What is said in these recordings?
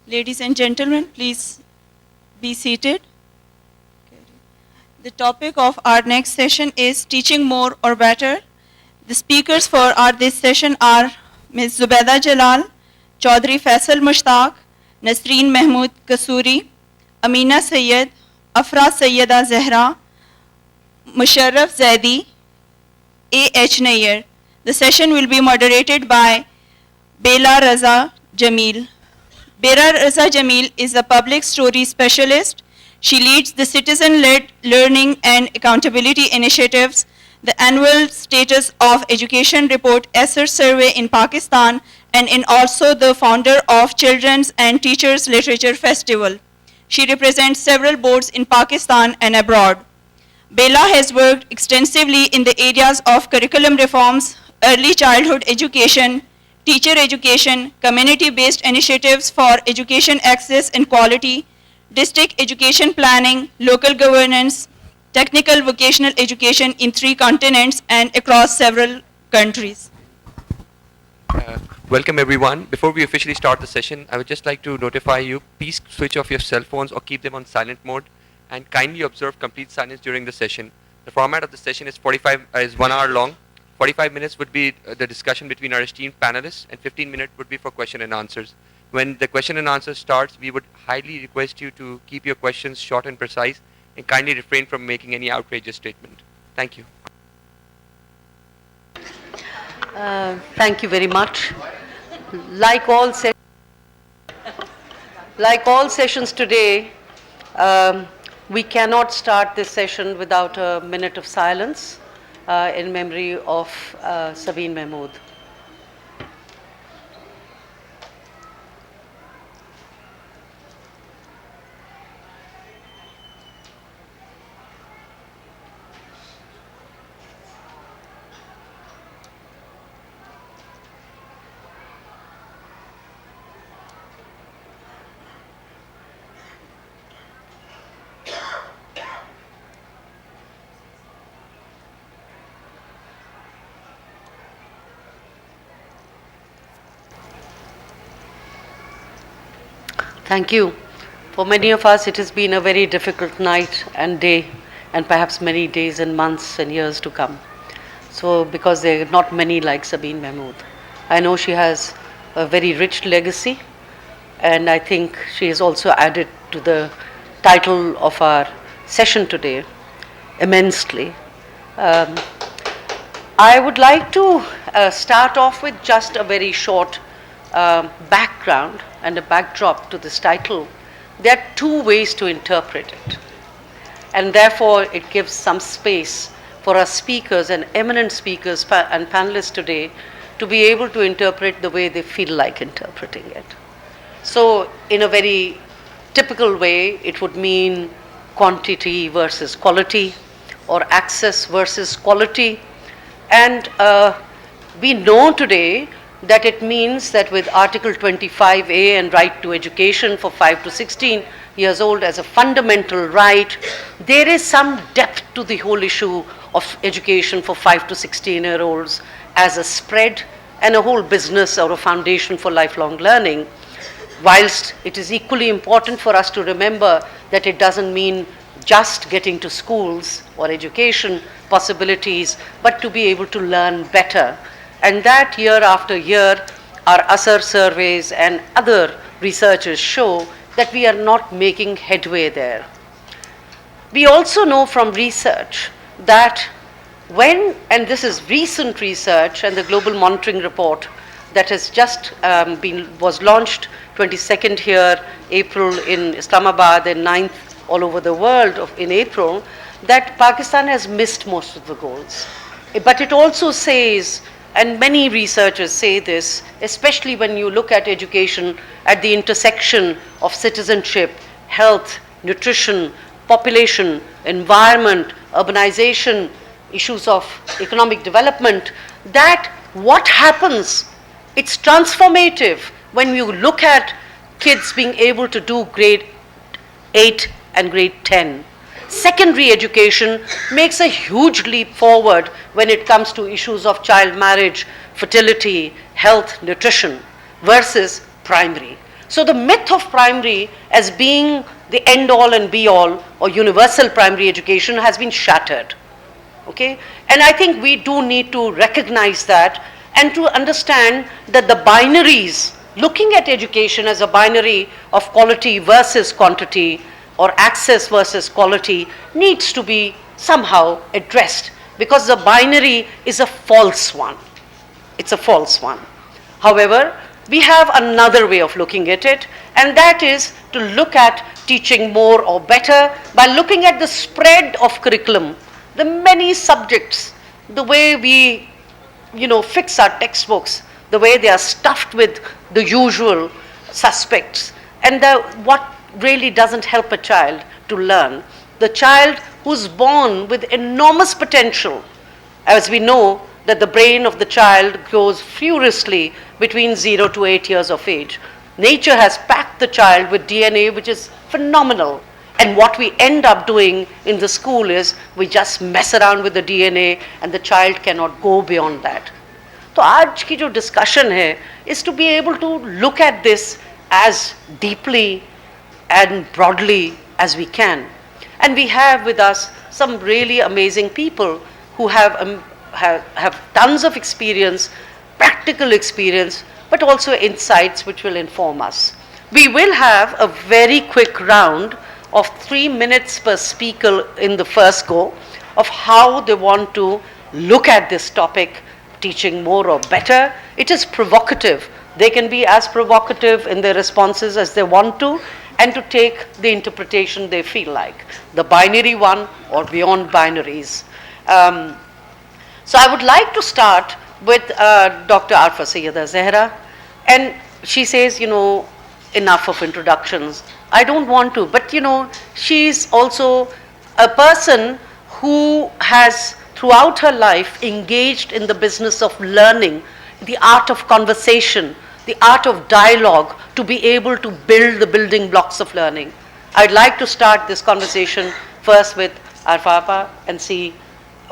Ladies and gentlemen, please be seated. The topic of our next session is Teaching More or Better. The speakers for this session are Ms. Zobaida Jalal, Chaudhry Faisal Mushtaq, Nasreen Mahmud Kasuri, Ameena Sayyid, Arfa Sayeda Zehra, Mosharraf Zaidi, A.H. Nayyar. The session will be moderated by Baela Raza Jamil. Baela Raza Jamil is a public story specialist. She leads the citizen-led learning and accountability initiatives, the annual Status of Education Report Assert Survey in Pakistan, and also the founder of Children's and Teachers Literature Festival. She represents several boards in Pakistan and abroad. Baela has worked extensively in the areas of curriculum reforms, early childhood education, teacher education, community-based initiatives for education access and quality, district education planning, local governance, technical vocational education in 3 continents and across several countries. Welcome everyone. Before we officially start the session, I would just like to notify you, please switch off your cell phones or keep them on silent mode and kindly observe complete silence during the session. The format of the session is 1 hour long. 45 minutes would be the discussion between our esteemed panelists and 15 minutes would be for question and answers. When the question and answer starts, we would highly request you to keep your questions short and precise and kindly refrain from making any outrageous statement. Thank you. Thank you very much. Like all sessions today, we cannot start this session without a minute of silence in memory of Sabeen Mahmud. Thank you. For many of us, it has been a very difficult night and day, and perhaps many days and months and years to come. So, because there are not many like Sabeen Mahmud. I know she has a very rich legacy, and I think she has also added to the title of our session today immensely. I would like to start off with just a very short background and a backdrop to this title. There are 2 ways to interpret it, and therefore it gives some space for our speakers and eminent speakers and panelists today to be able to interpret the way they feel like interpreting it. So in a very typical way, it would mean quantity versus quality, or access versus quality. And we know today that it means that with Article 25A and right to education for 5 to 16 years old as a fundamental right, there is some depth to the whole issue of education for 5 to 16-year-olds as a spread and a whole business or a foundation for lifelong learning. Whilst it is equally important for us to remember that it doesn't mean just getting to schools or education possibilities, but to be able to learn better. And that year after year, our ASER surveys and other researchers show that we are not making headway there. We also know from research that when, and this is recent research and the Global Monitoring Report that has just was launched 22nd here, April in Islamabad and 9th all over the world in April, that Pakistan has missed most of the goals. But it also says, and many researchers say this, especially when you look at education at the intersection of citizenship, health, nutrition, population, environment, urbanization, issues of economic development, that what happens, it's transformative when you look at kids being able to do grade 8 and grade 10. Secondary education makes a huge leap forward when it comes to issues of child marriage, fertility, health, nutrition, versus primary. So the myth of primary as being the end all and be all or universal primary education has been shattered. Okay? And I think we do need to recognize that and to understand that the binaries, looking at education as a binary of quality versus quantity or access versus quality, needs to be somehow addressed, because the binary is a false one. It's a false one. However, we have another way of looking at it, and that is to look at teaching more or better by looking at the spread of curriculum, the many subjects, the way we fix our textbooks, the way they are stuffed with the usual suspects, and what really doesn't help a child to learn. The child who's born with enormous potential, as we know that the brain of the child grows furiously between 0 to 8 years of age. Nature has packed the child with DNA which is phenomenal. And what we end up doing in the school is we just mess around with the DNA and the child cannot go beyond that. So आज की जो discussion है is to be able to look at this as deeply and broadly as we can. And we have with us some really amazing people who have tons of experience, practical experience, but also insights which will inform us. We will have a very quick round of 3 minutes per speaker in the first go of how they want to look at this topic, teaching more or better. It is provocative. They can be as provocative in their responses as they want to, and to take the interpretation they feel like, the binary one or beyond binaries. So I would like to start with Dr. Arfa Sayeda Zehra, and she says, enough of introductions. I don't want to, but she's also a person who has throughout her life engaged in the business of learning, the art of conversation, the art of dialogue, to be able to build the building blocks of learning. I'd like to start this conversation first with Arfa and see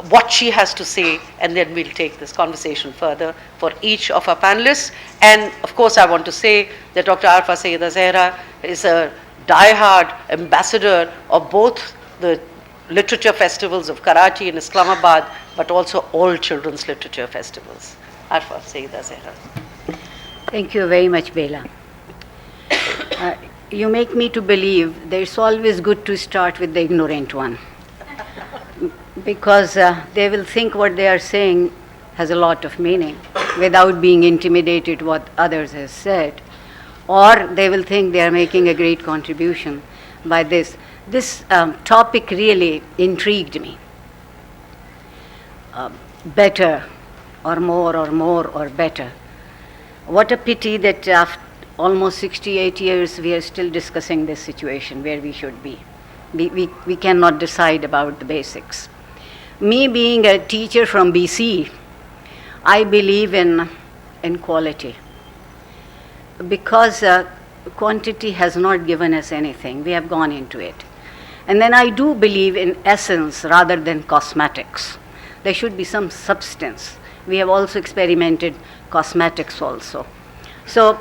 what she has to say, and then we'll take this conversation further for each of our panelists. And of course, I want to say that Dr. Arfa Sayeda Zehra is a die-hard ambassador of both the literature festivals of Karachi and Islamabad, but also all children's literature festivals. Arfa Sayeda Zehra. Thank you very much, Baela. You make me to believe that it's always good to start with the ignorant one, because they will think what they are saying has a lot of meaning without being intimidated what others have said, or they will think they are making a great contribution by this. This topic really intrigued me. Better or more or better. What a pity that after almost 68 years we are still discussing this situation where we should be. We cannot decide about the basics. Me being a teacher from BC, I believe in quality, because quantity has not given us anything. We have gone into it. And then I do believe in essence rather than cosmetics. There should be some substance. We have also experimented cosmetics also. So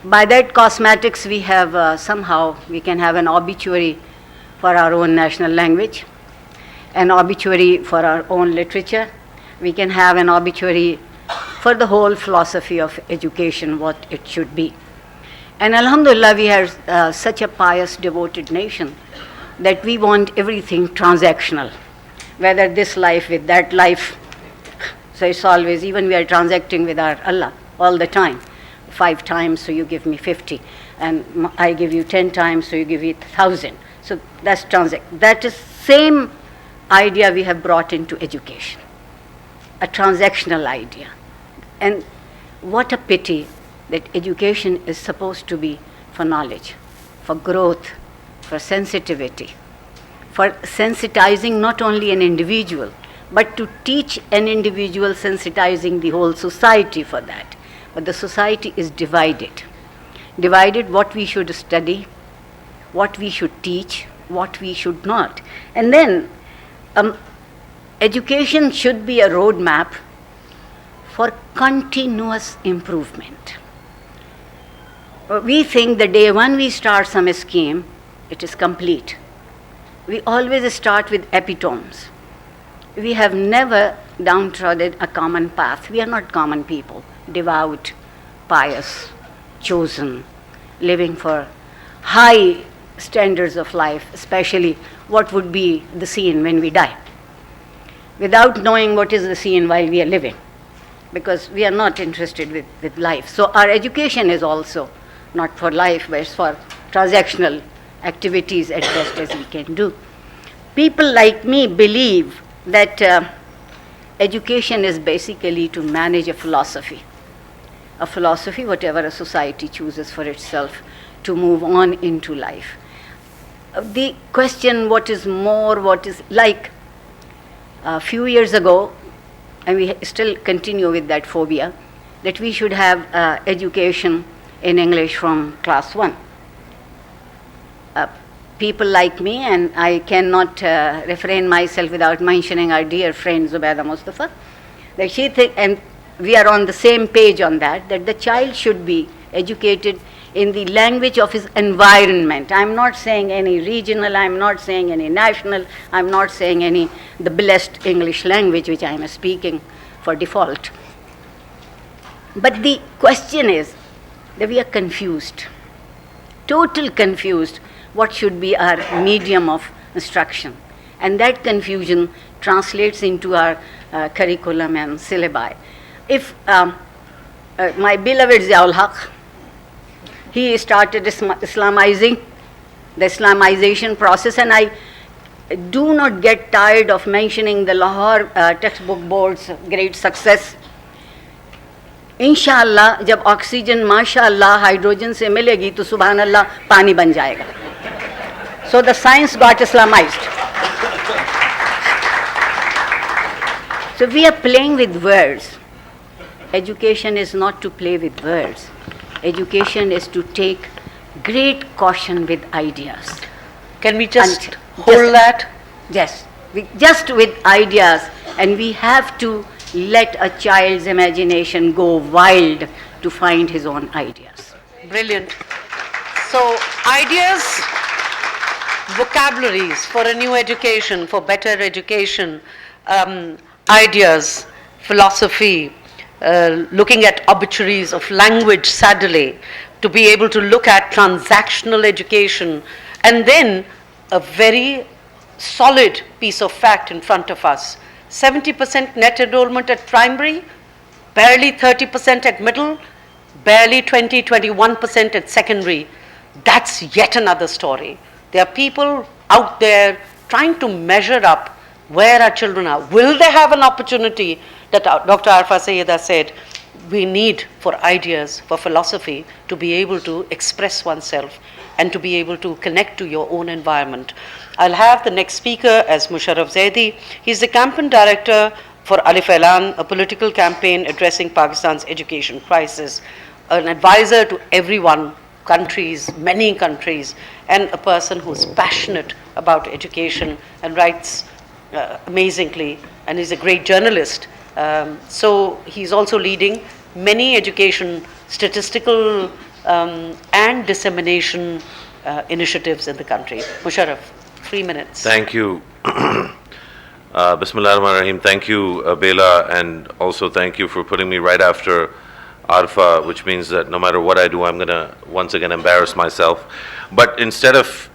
by that cosmetics we have somehow we can have an obituary for our own national language, an obituary for our own literature. We can have an obituary for the whole philosophy of education, what it should be. And alhamdulillah, we are such a pious, devoted nation that we want everything transactional, whether this life with that life. So it's always, even we are transacting with our Allah all the time. 5 times, so you give me 50. And I give you 10 times, so you give me 1,000. So that's that is same idea we have brought into education, a transactional idea. And what a pity that education is supposed to be for knowledge, for growth, for sensitivity, for sensitizing not only an individual, but to teach an individual, sensitizing the whole society for that. But the society is divided. Divided what we should study, what we should teach, what we should not. And then education should be a roadmap for continuous improvement. We think the day one we start some scheme, it is complete. We always start with epitomes. We have never downtrodden a common path. We are not common people, devout, pious, chosen, living for high standards of life, especially what would be the scene when we die, without knowing what is the scene while we are living, because we are not interested with life. So our education is also not for life, but it's for transactional activities at best as we can do. People like me believe that education is basically to manage a philosophy, whatever a society chooses for itself to move on into life. The question, what is more, what is like, a few years ago, and we still continue with that phobia, that we should have education in English from class 1. People like me, and I cannot refrain myself without mentioning our dear friend Zobaida Mustafa, that she and we are on the same page on that the child should be educated in the language of his environment. I'm not saying any regional, I'm not saying any national, I'm not saying any the blessed English language which I am speaking for default. But the question is that we are confused, total confused, what should be our medium of instruction. And that confusion translates into our curriculum and syllabi. If my beloved Ziaul Haq, he started Islamizing, the Islamization process, and I do not get tired of mentioning the Lahore textbook board's great success. इंशाअल्लाह जब oxygen माशाअल्लाह hydrogen से मिलेगी तो सुभान अल्लाह पानी बन जाएगा. So the science got Islamized. So we are playing with words. Education is not to play with words. Education is to take great caution with ideas. Can we just hold that? Yes, just with ideas, and we have to let a child's imagination go wild to find his own ideas. Brilliant. So ideas, vocabularies for a new education, for better education, ideas, philosophy, looking at obituaries of language, sadly, to be able to look at transactional education, and then a very solid piece of fact in front of us. 70% net enrollment at primary, barely 30% at middle, barely 21% at secondary. That's yet another story. There are people out there trying to measure up where our children are. Will they have an opportunity that Dr. Arfa Sayeda said, we need for ideas, for philosophy, to be able to express oneself and to be able to connect to your own environment. I'll have the next speaker as Mosharraf Zaidi. He's the campaign director for Alif Elan, a political campaign addressing Pakistan's education crisis, an advisor to everyone, countries, many countries, and a person who's passionate about education and writes amazingly, and is a great journalist. So he's also leading many education, statistical and dissemination initiatives in the country. Mosharraf, 3 minutes. Thank you. Bismillah ar-Rahman ar-Rahim. Thank you, Baela, and also thank you for putting me right after Arfa, which means that no matter what I do, I'm going to once again embarrass myself. But instead of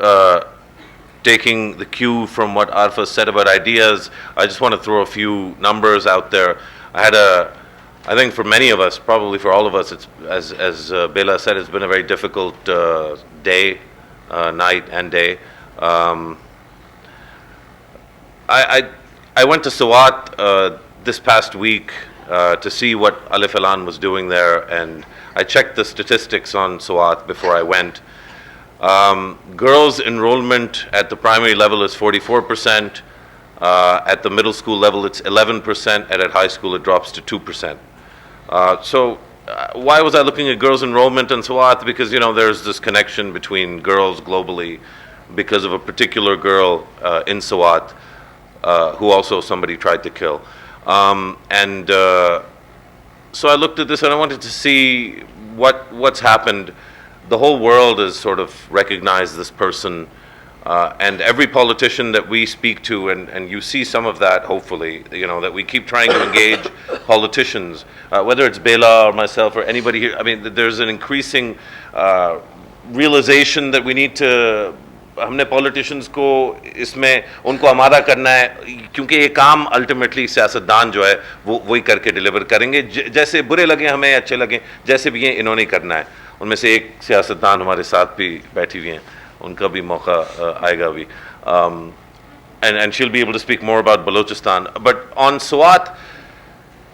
taking the cue from what Arfa said about ideas, I just want to throw a few numbers out there. I think for many of us, probably for all of us, it's, as Baela said, it's been a very difficult day, night and day. I went to Swat this past week to see what Alif Elan was doing there, and I checked the statistics on Swat before I went. Girls' enrollment at the primary level is 44%. At the middle school level, it's 11%, and at high school, it drops to 2%. So why was I looking at girls' enrollment in Swat? Because, you know, there's this connection between girls globally because of a particular girl in Swat who also somebody tried to kill. So I looked at this and I wanted to see what's happened the whole world has sort of recognized this person. And every politician that we speak to, and you see some of that, hopefully, you know, that we keep trying to engage politicians, whether it's Baela or myself or anybody here. I mean, there's an increasing realization that we need to, हमने politicians को इसमें उनको आमादा करना है, क्योंकि ये काम ultimately सियासतदान जो है वो वही करके deliver करेंगे, जैसे बुरे लगे हमें अच्छे लगे, जैसे भी हैं इन्होंने करना है. उनमें से एक सियासतदान हमारे साथ भी बैठी हुई हैं, उनका भी मौका आएगा भी, and she'll be able to speak more about Balochistan. But on Swat,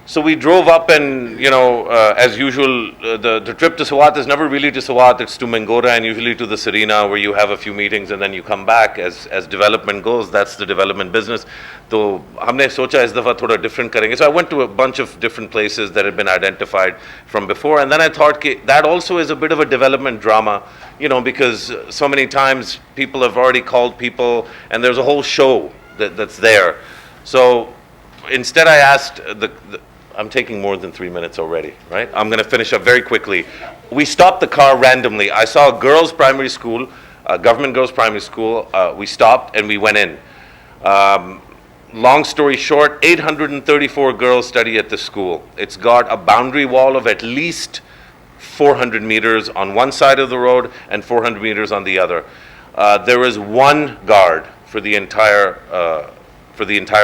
so we drove up, and you know, as usual, the trip to Swat is never really to Swat, it's to Mangora and usually to the Serena, where you have a few meetings and then you come back. As development goes, that's the development business. So हमने सोचा इस दफ़ा थोड़ा different करेंगे. So I went to a bunch of different places that had been identified from before, and then I thought that also is a bit of a development drama, you know, because so many times people have already called people and there's a whole show that's there. So instead I asked I'm taking more than 3 minutes already, right? I'm going to finish up very quickly. We stopped the car randomly. I saw a girls' primary school, government girls' primary school. We stopped and we went in. Long story short, 834 girls study at this school. It's got a boundary wall of at least 400 meters on one side of the road and 400 meters on the other. There is one guard for the entire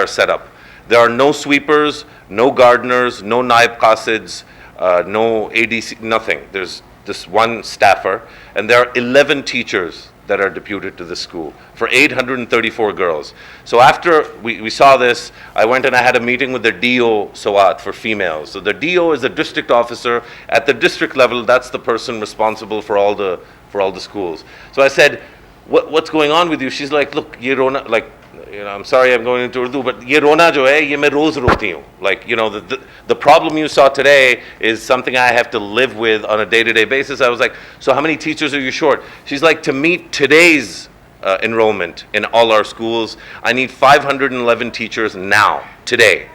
setup. There are no sweepers, no gardeners, no naib qasids, no ADC, nothing. There's this one staffer, and there are 11 teachers that are deputed to the school for 834 girls. So after we saw this, I went and I had a meeting with the DO Swat for females. So the DO is the district officer. At the district level, that's the person responsible for all the schools. So I said, what's going on with you? She's like, look, ye rona, like, you know, I'm sorry I'm going into Urdu, but ye rona jo hai, ye main roz roti hu. Like, you know, the problem you saw today is something I have to live with on a day-to-day basis. I was like, so how many teachers are you short? She's like, to meet today's enrollment in all our schools, I need 511 teachers now, today.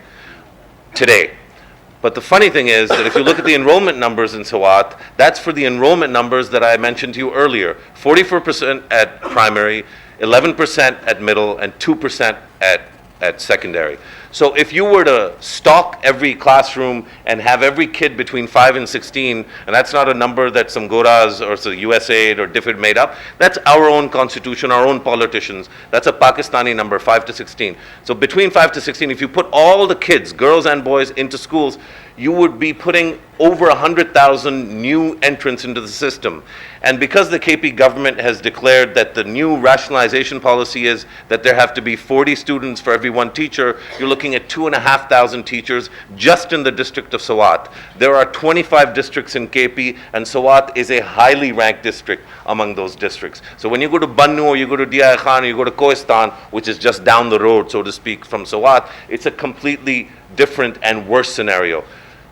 But the funny thing is that if you look at the enrollment numbers in Swat, that's for the enrollment numbers that I mentioned to you earlier. 44% at primary, 11% at middle, and 2% at secondary. So if you were to stock every classroom and have every kid between 5 and 16, and that's not a number that some Goras or some USAID or DFID made up, that's our own constitution, our own politicians. That's a Pakistani number, 5 to 16. So between 5 to 16, if you put all the kids, girls and boys, into schools, you would be putting over 100,000 new entrants into the system. And because the KP government has declared that the new rationalization policy is that there have to be 40 students for every one teacher, you're looking at 2,500 teachers just in the district of Swat. There are 25 districts in KP, and Swat is a highly ranked district among those districts. So when you go to Bannu or you go to Dia Khan or you go to Kohistan, which is just down the road, so to speak, from Swat, it's a completely different and worse scenario.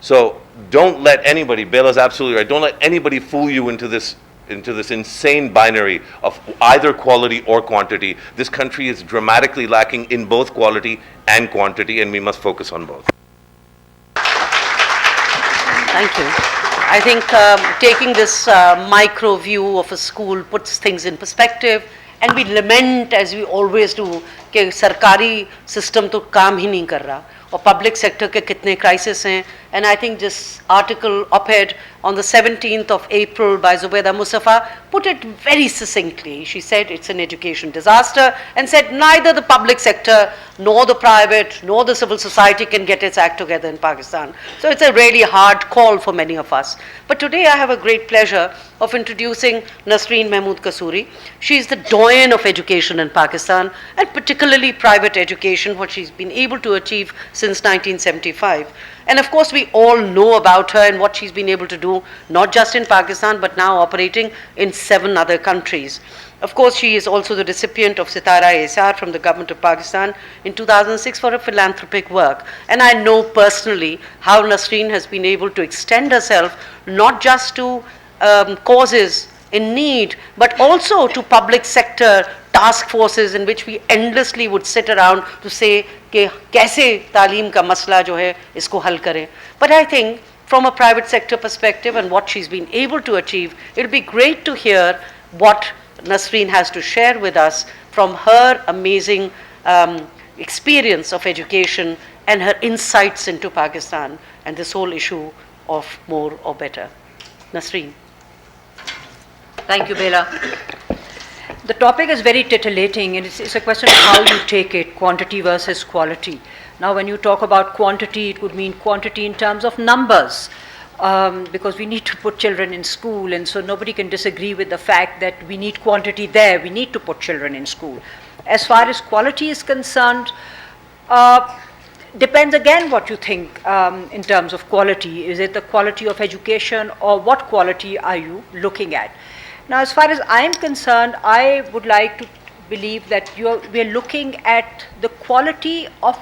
So don't let anybody, Baela's absolutely right, don't let anybody fool you into this insane binary of either quality or quantity. This country is dramatically lacking in both quality and quantity, and we must focus on both. Thank you. I think taking this micro view of a school puts things in perspective, and we lament, as we always do, कि सरकारी system तो काम ही नहीं कर रहा और public sector के कितने crisis हैं. And I think this article op-ed on the 17th of April by Zobaida Mustafa put it very succinctly. She said it's an education disaster and said neither the public sector nor the private nor the civil society can get its act together in Pakistan. So it's a really hard call for many of us. But today I have a great pleasure of introducing Nasreen Mahmood Kasuri. She is the doyen of education in Pakistan, and particularly private education, what she's been able to achieve since 1975. And of course, we all know about her and what she's been able to do, not just in Pakistan, but now operating in 7 other countries. Of course, she is also the recipient of Sitara-e-Isar from the government of Pakistan in 2006 for her philanthropic work. And I know personally how Nasreen has been able to extend herself not just to causes in need, but also to public sector task forces in which we endlessly would sit around to say कि कैसे तालीम का मसला जो है इसको हल करें. But I think from a private sector perspective and what she's been able to achieve. It'll be great to hear what Nasreen has to share with us from her amazing experience of education and her insights into Pakistan and this whole issue of more or better. Nasreen. Thank you, Baela. The topic is very titillating, and it's a question of how you take it, quantity versus quality. Now, when you talk about quantity, it would mean quantity in terms of numbers, because we need to put children in school, and so nobody can disagree with the fact that we need quantity there. We need to put children in school. As far as quality is concerned, depends again what you think in terms of quality. Is it the quality of education, or what quality are you looking at? Now, as far as I am concerned, I would like to believe that we are looking at the quality of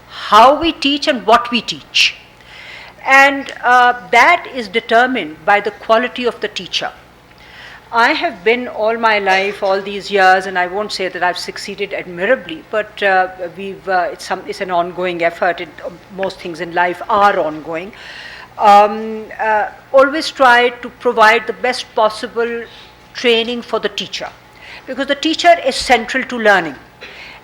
how we teach and what we teach. And that is determined by the quality of the teacher. I have been all my life, all these years, and I won't say that I've succeeded admirably, but it's an ongoing effort. Most things in life are ongoing. Always try to provide the best possible training for the teacher, because the teacher is central to learning.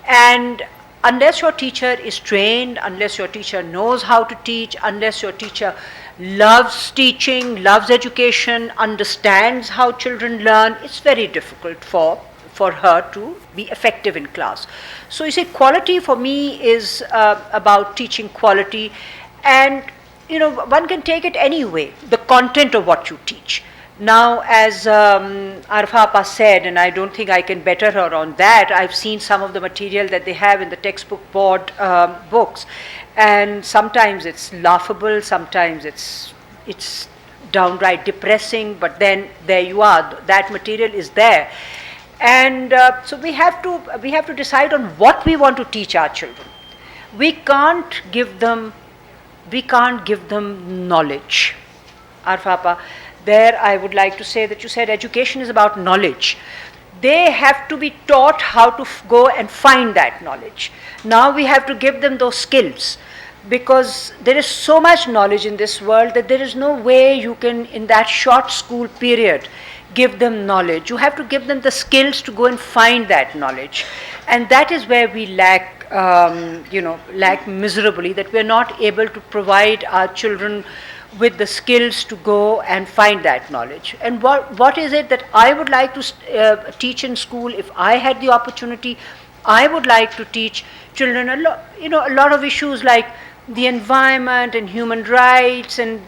And unless your teacher is trained, unless your teacher knows how to teach, unless your teacher loves teaching, loves education, understands how children learn, it's very difficult for her to be effective in class. So you see, quality for me is about teaching quality, and one can take it any way, the content of what you teach. Now, as Arfa said, and I don't think I can better her on that, I've seen some of the material that they have in the textbook board books, and sometimes it's laughable, sometimes it's downright depressing, but then there you are, that material is there. And so we have to decide on what we want to teach our children. We can't give them knowledge. Arfa, there I would like to say that you said education is about knowledge. They have to be taught how to go and find that knowledge. Now we have to give them those skills, because there is so much knowledge in this world that there is no way you can, in that short school period, give them knowledge. You have to give them the skills to go and find that knowledge. And that is where we lack miserably, that we are not able to provide our children with the skills to go and find that knowledge. And what is it that I would like to teach in school? If I had the opportunity, I would like to teach children a lot of issues like the environment and human rights, and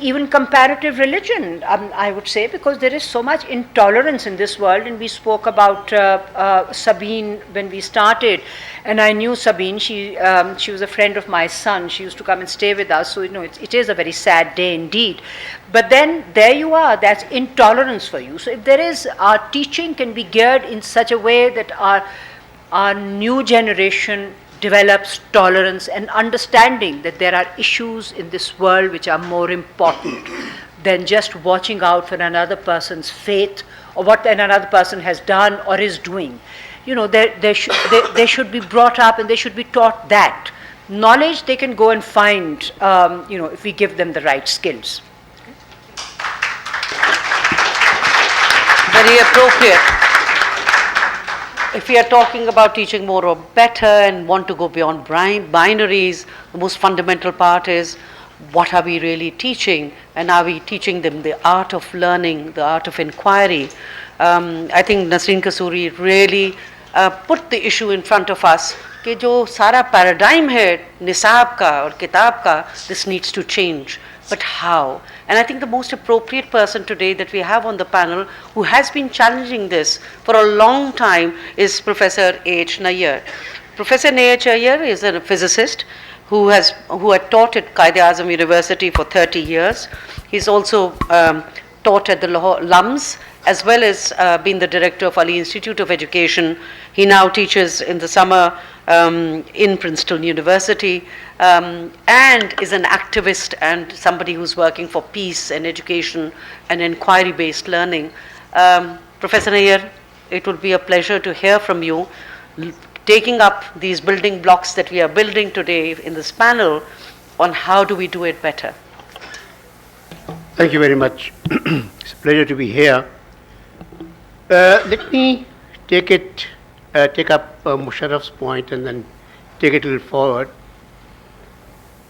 even comparative religion, I would say, because there is so much intolerance in this world. And we spoke about Sabine when we started, and I knew Sabine. She was a friend of my son. She used to come and stay with us. So it is a very sad day indeed. But then there you are. That's intolerance for you. So if there is, our teaching can be geared in such a way that our new generation develops tolerance and understanding that there are issues in this world which are more important than just watching out for another person's faith or what another person has done or is doing. They should be brought up, and they should be taught that knowledge they can go and find, if we give them the right skills. Very appropriate. If we are talking about teaching more or better and want to go beyond binaries, the most fundamental part is, what are we really teaching? And are we teaching them the art of learning, the art of inquiry? I think Nasreen Kasuri really put the issue in front of us कि जो सारा paradigm है निसाब का और किताब का, this needs to change. But how? And I think the most appropriate person today that we have on the panel who has been challenging this for a long time is Professor H. Nayyar. Professor Nayyar is a physicist who had taught at Quaid-e-Azam University for 30 years. He's also taught at the LUMS, as well as been the director of Ali Institute of Education. He now teaches in the summer in Princeton University, and is an activist and somebody who's working for peace and education and inquiry-based learning. Professor Nayyar, it would be a pleasure to hear from you, taking up these building blocks that we are building today in this panel, on how do we do it better. Thank you very much. It's a pleasure to be here. Let me take up Mosharraf's point and then take it a little forward.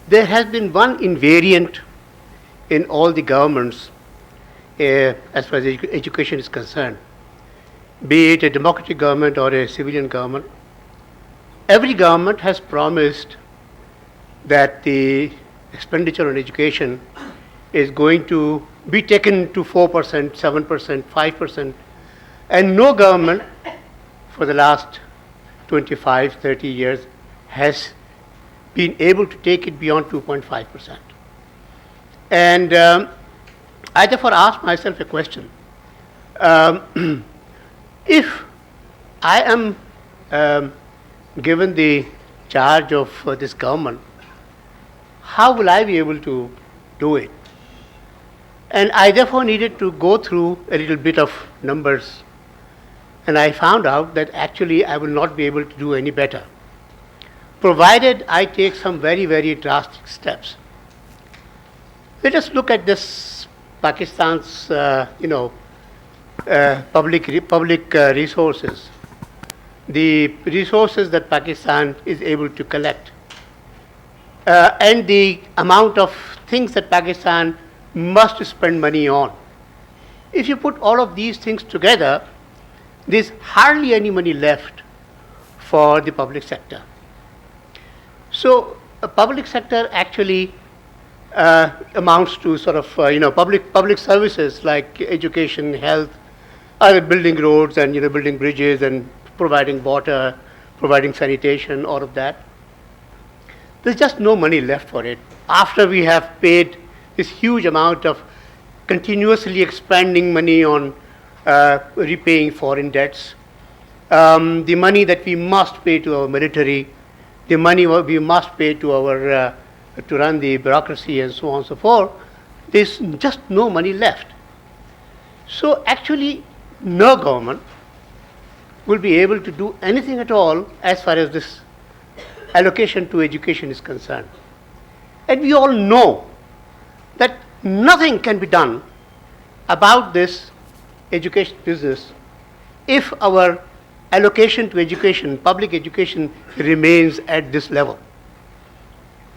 There has been one invariant in all the governments as far as education is concerned, be it a democratic government or a civilian government. Every government has promised that the expenditure on education is going to be taken to 4%, 7%, 5%, and no government for the last 25, 30 years has been able to take it beyond 2.5%. And I therefore ask myself a question. If I am given the charge of this government, how will I be able to do it? And I therefore needed to go through a little bit of numbers, and I found out that actually I will not be able to do any better, provided I take some very, very drastic steps. Let us look at this Pakistan's, public resources, the resources that Pakistan is able to collect, and the amount of things that Pakistan must spend money on. If you put all of these things together, there's hardly any money left for the public sector. So a public sector actually amounts to sort of public services like education, health, building roads and building bridges and providing water, providing sanitation, all of that. There's just no money left for it after we have paid this huge amount of continuously expanding money on repaying foreign debts, the money that we must pay to our military, the money we must pay to our to run the bureaucracy and so on and so forth. There's just no money left. So actually, no government will be able to do anything at all as far as this allocation to education is concerned. And we all know that nothing can be done about this education business if our allocation to education, public education, remains at this level.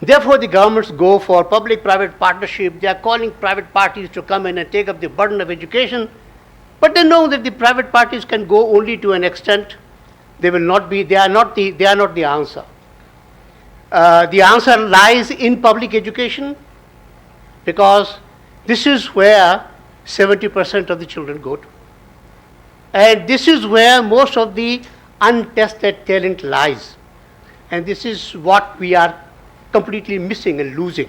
Therefore, the governments go for public-private partnership. They are calling private parties to come in and take up the burden of education, but they know that the private parties can go only to an extent. They will not be. They are not the answer. The answer lies in public education, because this is where 70% of the children go to. And this is where most of the untested talent lies. And this is what we are completely missing and losing.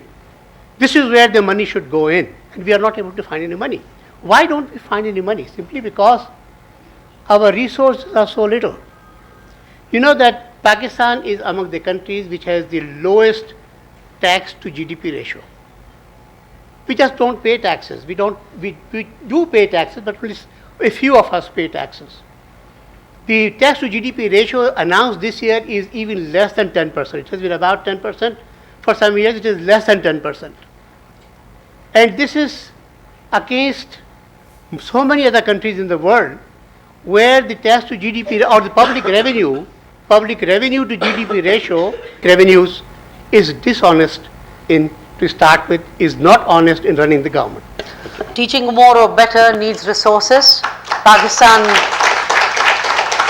This is where the money should go in, and we are not able to find any money. Why don't we find any money? Simply because our resources are so little. You know that Pakistan is among the countries which has the lowest tax to GDP ratio. We just don't pay taxes. We do pay taxes, but a few of us pay taxes. The tax to GDP ratio announced this year is even less than 10%. It has been about 10%. For some years it is less than 10%. And this is against so many other countries in the world where the tax to GDP or the public revenue to GDP ratio, revenues, is dishonest to start with, is not honest in running the government. Teaching more or better needs resources. Pakistan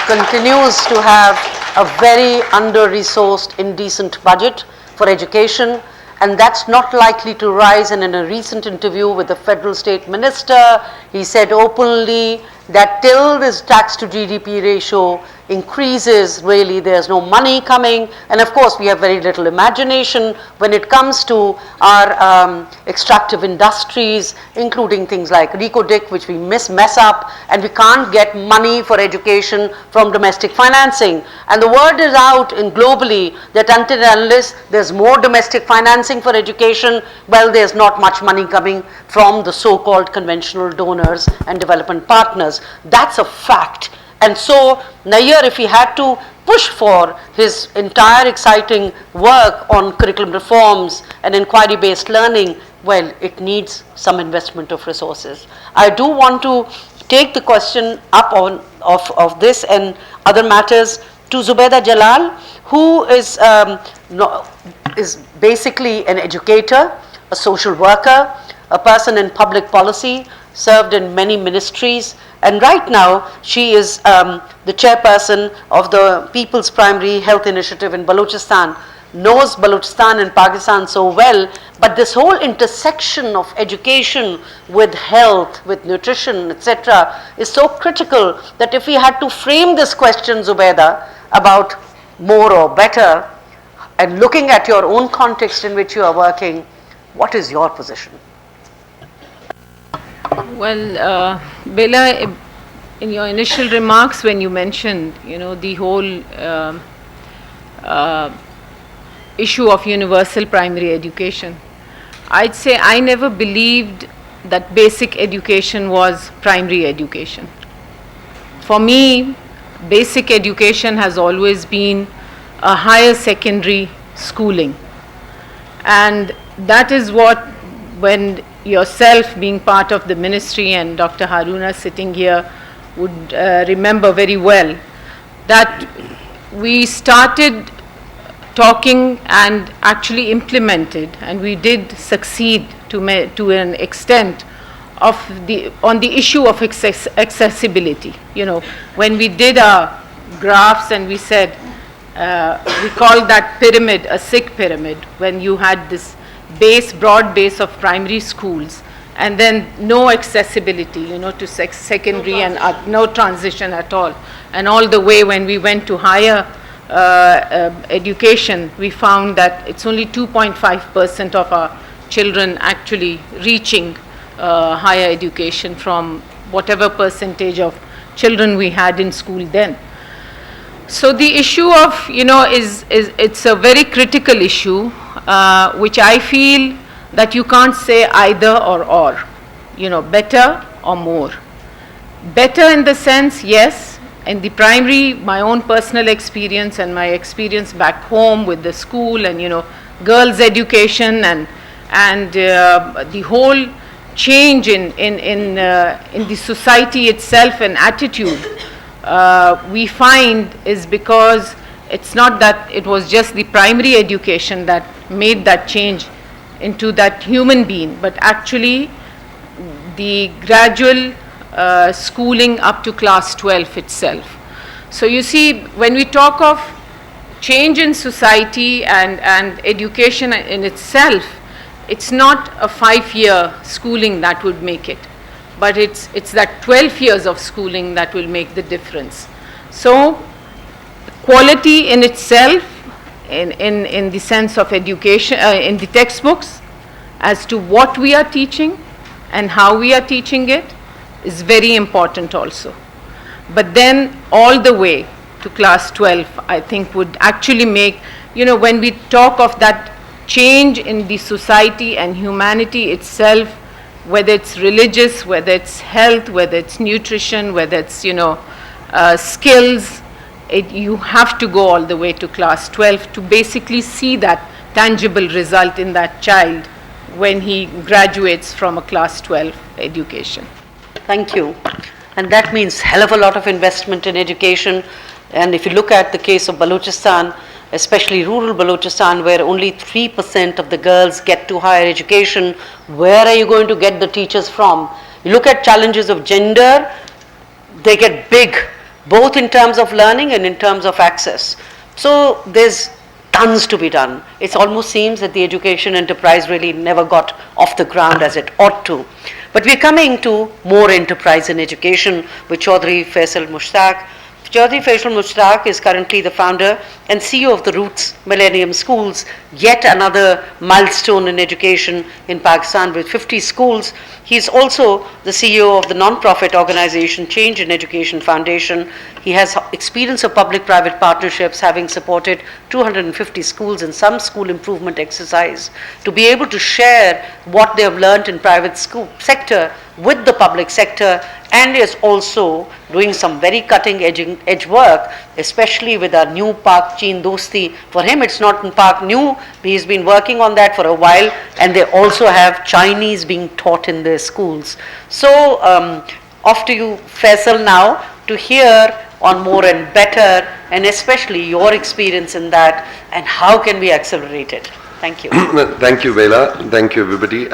continues to have a very under-resourced, indecent budget for education, and that's not likely to rise. And in a recent interview with the federal state minister, he said openly that till this tax to GDP ratio increases, really there's no money coming. And of course we have very little imagination when it comes to our extractive industries, including things like Recodic, which we mess up, and we can't get money for education from domestic financing. And the word is out globally that until and unless there's more domestic financing for education, well, there's not much money coming from the so-called conventional donors and development partners. That's a fact. And so, Nayyar, if he had to push for his entire exciting work on curriculum reforms and inquiry-based learning, well, it needs some investment of resources. I do want to take the question up of this and other matters to Zobaida Jalal, who is basically an educator, a social worker, a person in public policy, served in many ministries, and right now she is the chairperson of the People's Primary Health Initiative in Balochistan, knows Balochistan and Pakistan so well, but this whole intersection of education with health, with nutrition, etc., is so critical that if we had to frame this question, Zobaida, about more or better, and looking at your own context in which you are working, what is your position? Well, Baela, in your initial remarks when you mentioned, the whole issue of universal primary education, I'd say I never believed that basic education was primary education. For me, basic education has always been a higher secondary schooling. And that is what, when yourself being part of the ministry and Dr. Haruna sitting here would remember very well, that we started talking and actually implemented, and we did succeed to an extent on the issue of accessibility. When we did our graphs and we said, we called that pyramid a sick pyramid, when you had this broad base of primary schools and then no accessibility, to secondary and no transition at all. And all the way when we went to higher education, we found that it's only 2.5% of our children actually reaching higher education from whatever percentage of children we had in school then. So the issue of, it's a very critical issue, which I feel that you can't say either or, better or more. Better in the sense, yes, in the primary, my own personal experience and my experience back home with the school and, girls' education and the whole change in the society itself and attitude, we find is because it's not that it was just the primary education that made that change into that human being, but actually the gradual schooling up to class 12 itself. So you see, when we talk of change in society and education in itself, it's not a 5-year schooling that would make it, but it's that 12 years of schooling that will make the difference. So quality in itself, in the sense of education, in the textbooks, as to what we are teaching and how we are teaching it, is very important also. But then all the way to class 12, I think would actually make, when we talk of that change in the society and humanity itself, whether it's religious, whether it's health, whether it's nutrition, whether it's, skills, you have to go all the way to class 12 to basically see that tangible result in that child when he graduates from a class 12 education. Thank you. And that means hell of a lot of investment in education. And if you look at the case of Balochistan, especially rural Balochistan, where only 3% of the girls get to higher education, where are you going to get the teachers from? You look at challenges of gender, they get big, both in terms of learning and in terms of access. So there's tons to be done. It almost seems that the education enterprise really never got off the ground as it ought to. But we're coming to more enterprise in education with Chaudhry Faisal Mushtaq. Chaudhry Faisal Mushtaq is currently the founder and CEO of the Roots Millennium Schools, yet another milestone in education in Pakistan with 50 schools. He's also the CEO of the non-profit organization Change in Education Foundation. He has experience of public-private partnerships, having supported 250 schools in some school improvement exercise, to be able to share what they have learned in private school sector with the public sector and is also doing some very cutting edge work, especially with our new Pak Cheen Dosti. For him, it's not Pak new, he's been working on that for a while, and they also have Chinese being taught in their schools. So, off to you, Faisal, now to hear on more and better, and especially your experience in that, and how can we accelerate it. Thank you. Thank you, Baela. Thank you, everybody.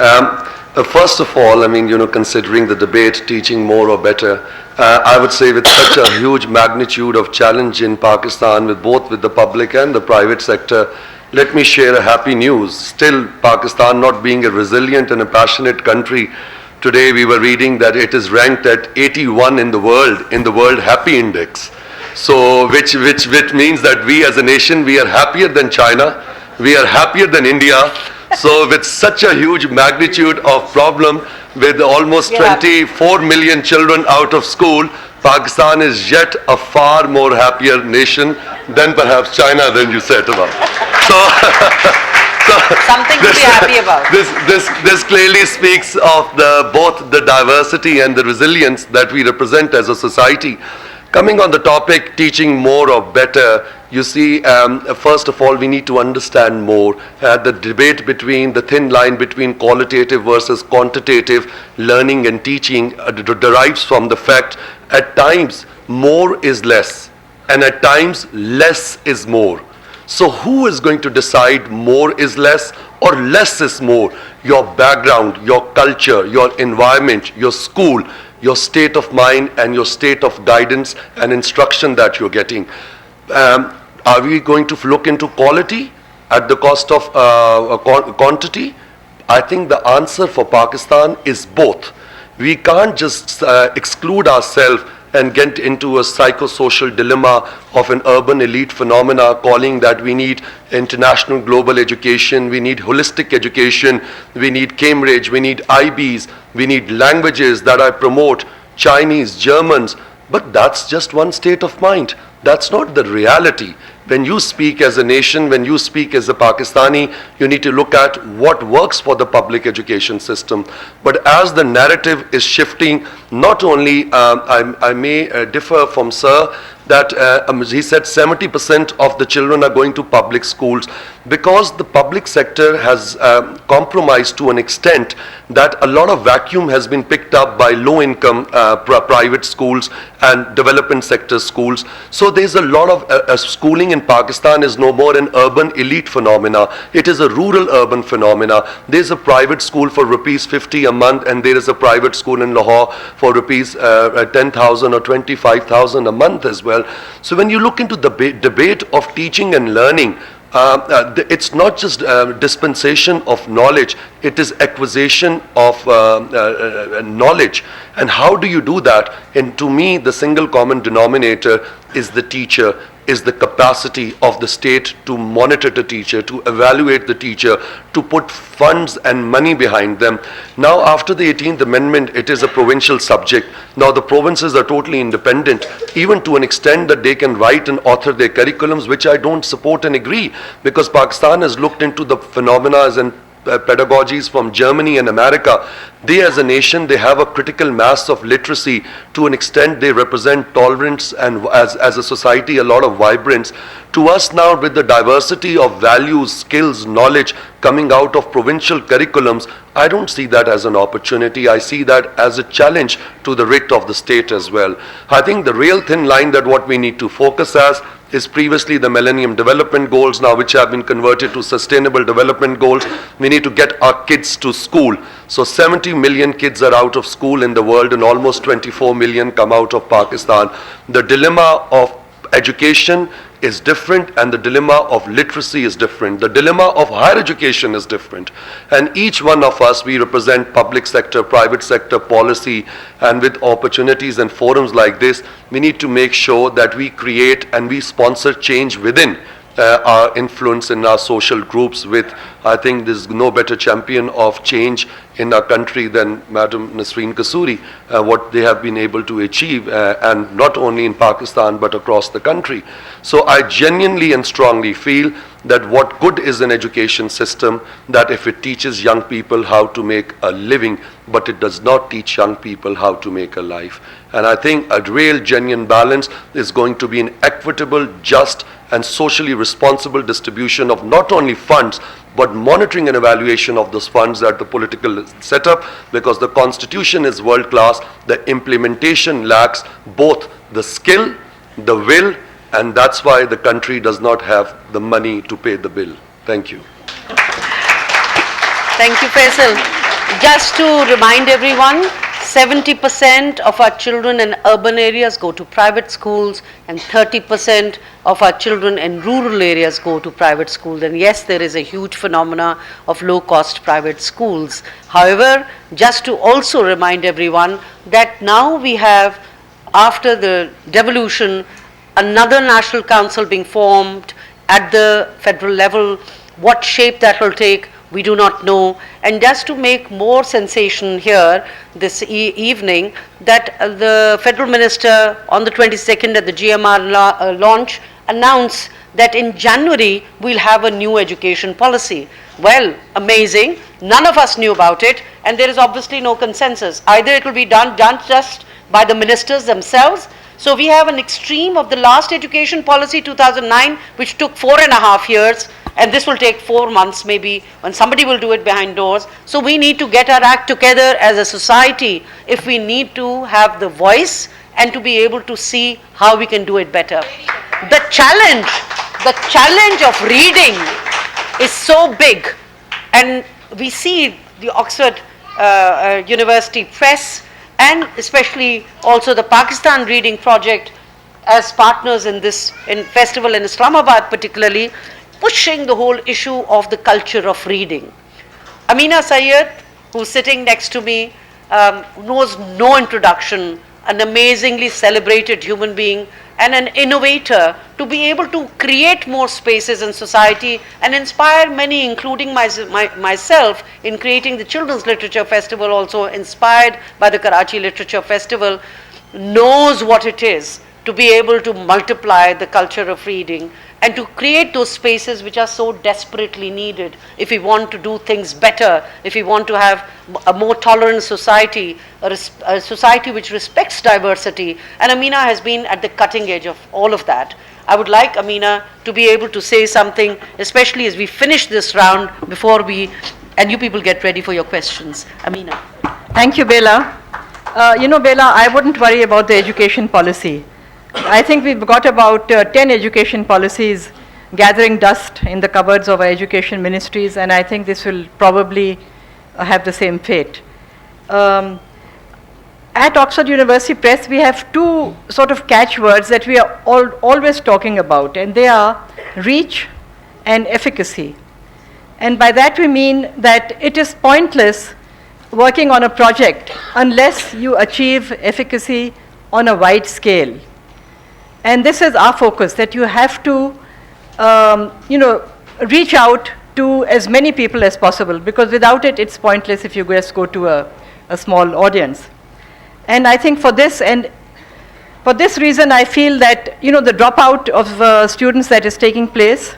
First of all, I mean, considering the debate, teaching more or better, I would say with such a huge magnitude of challenge in Pakistan, with both with the public and the private sector, let me share a happy news. Still, Pakistan not being a resilient and a passionate country, today we were reading that it is ranked at 81 in the World Happy Index. So, which means that we as a nation, we are happier than China, we are happier than India. So with such a huge magnitude of problem, with almost 24 million children out of school, Pakistan is yet a far more happier nation than perhaps China, than you said about. So something to be happy about. This clearly speaks of both the diversity and the resilience that we represent as a society. Coming on the topic, teaching more or better, you see, first of all, we need to understand more. The debate between, the thin line between qualitative versus quantitative learning and teaching derives from the fact, at times, more is less, and at times, less is more. So who is going to decide more is less or less is more? Your background, your culture, your environment, your school, your state of mind and your state of guidance and instruction that you're getting. Are we going to look into quality at the cost of quantity? I think the answer for Pakistan is both. We can't just exclude ourselves and get into a psychosocial dilemma of an urban elite phenomena, calling that we need international global education, we need holistic education, we need Cambridge, we need IBs, we need languages that I promote, Chinese, Germans, but that's just one state of mind. That's not the reality. When you speak as a nation, when you speak as a Pakistani, you need to look at what works for the public education system. But as the narrative is shifting, not only, I may differ from Sir, that he said 70% of the children are going to public schools, because the public sector has compromised to an extent that a lot of vacuum has been picked up by low-income private schools and development sector schools. So there's a lot of schooling in Pakistan is no more an urban elite phenomena. It is a rural urban phenomena. There's a private school for rupees 50 a month, and there is a private school in Lahore for rupees 10,000 or 25,000 a month as well. So when you look into the debate of teaching and learning, it's not just dispensation of knowledge, it is acquisition of knowledge. And how do you do that? And to me, the single common denominator is the teacher, is the capacity of the state to monitor the teacher, to evaluate the teacher, to put funds and money behind them. Now, after the 18th Amendment, it is a provincial subject. Now, the provinces are totally independent, even to an extent that they can write and author their curriculums, which I don't support and agree, because Pakistan has looked into the phenomena and pedagogies from Germany and America. They as a nation, they have a critical mass of literacy. To an extent, they represent tolerance and as a society, a lot of vibrance. To us now, with the diversity of values, skills, knowledge coming out of provincial curriculums, I don't see that as an opportunity. I see that as a challenge to the writ of the state as well. I think the real thin line that what we need to focus as is previously the Millennium Development Goals, now which have been converted to Sustainable Development Goals. We need to get our kids to school. So 70 million kids are out of school in the world, and almost 24 million come out of Pakistan. The dilemma of education is different, and the dilemma of literacy is different. The dilemma of higher education is different. And each one of us, we represent public sector, private sector policy, and with opportunities and forums like this, we need to make sure that we create and we sponsor change within. our influence in our social groups with, I think there's no better champion of change in our country than Madam Nasreen Kasuri, what they have been able to achieve, and not only in Pakistan but across the country. So I genuinely and strongly feel that what good is an education system that if it teaches young people how to make a living, but it does not teach young people how to make a life. And I think a real genuine balance is going to be an equitable, just and socially responsible distribution of not only funds, but monitoring and evaluation of those funds at the political setup, because the constitution is world class, the implementation lacks both the skill, the will, and that's why the country does not have the money to pay the bill. Thank you. Thank you, Faisal. Just to remind everyone, 70% of our children in urban areas go to private schools and 30% of our children in rural areas go to private schools. And yes, there is a huge phenomena of low-cost private schools. However, just to also remind everyone that now we have, after the devolution, another national council being formed at the federal level. What shape that will take, we do not know. And just to make more sensation here this evening, that the federal minister on the 22nd at the GMR launch announced that in January we'll have a new education policy. Well, amazing. None of us knew about it, and there is obviously no consensus. Either it will be done just by the ministers themselves. So we have an extreme of the last education policy 2009, which took 4.5 years, and this will take 4 months maybe, when somebody will do it behind doors. So we need to get our act together as a society if we need to have the voice and to be able to see how we can do it better. The challenge of reading is so big, and we see the Oxford University Press and especially also the Pakistan Reading Project as partners in this festival in Islamabad particularly, pushing the whole issue of the culture of reading. Ameena Sayyid, who's sitting next to me, knows no introduction, an amazingly celebrated human being and an innovator, to be able to create more spaces in society and inspire many, including myself, in creating the Children's Literature Festival, also inspired by the Karachi Literature Festival, knows what it is to be able to multiply the culture of reading and to create those spaces which are so desperately needed if we want to do things better, if we want to have a more tolerant society, a society which respects diversity. And Ameena has been at the cutting edge of all of that. I would like Ameena to be able to say something, especially as we finish this round, before and you people get ready for your questions. Ameena. Thank you, Baela. Baela, I wouldn't worry about the education policy. I think we've got about 10 education policies gathering dust in the cupboards of our education ministries, and I think this will probably have the same fate. At Oxford University Press, we have two sort of catchwords that we are always talking about, and they are reach and efficacy. And by that we mean that it is pointless working on a project unless you achieve efficacy on a wide scale. And this is our focus, that you have to, reach out to as many people as possible, because without it, it's pointless if you just go to a small audience. And I think for this reason, I feel that, the dropout of students that is taking place,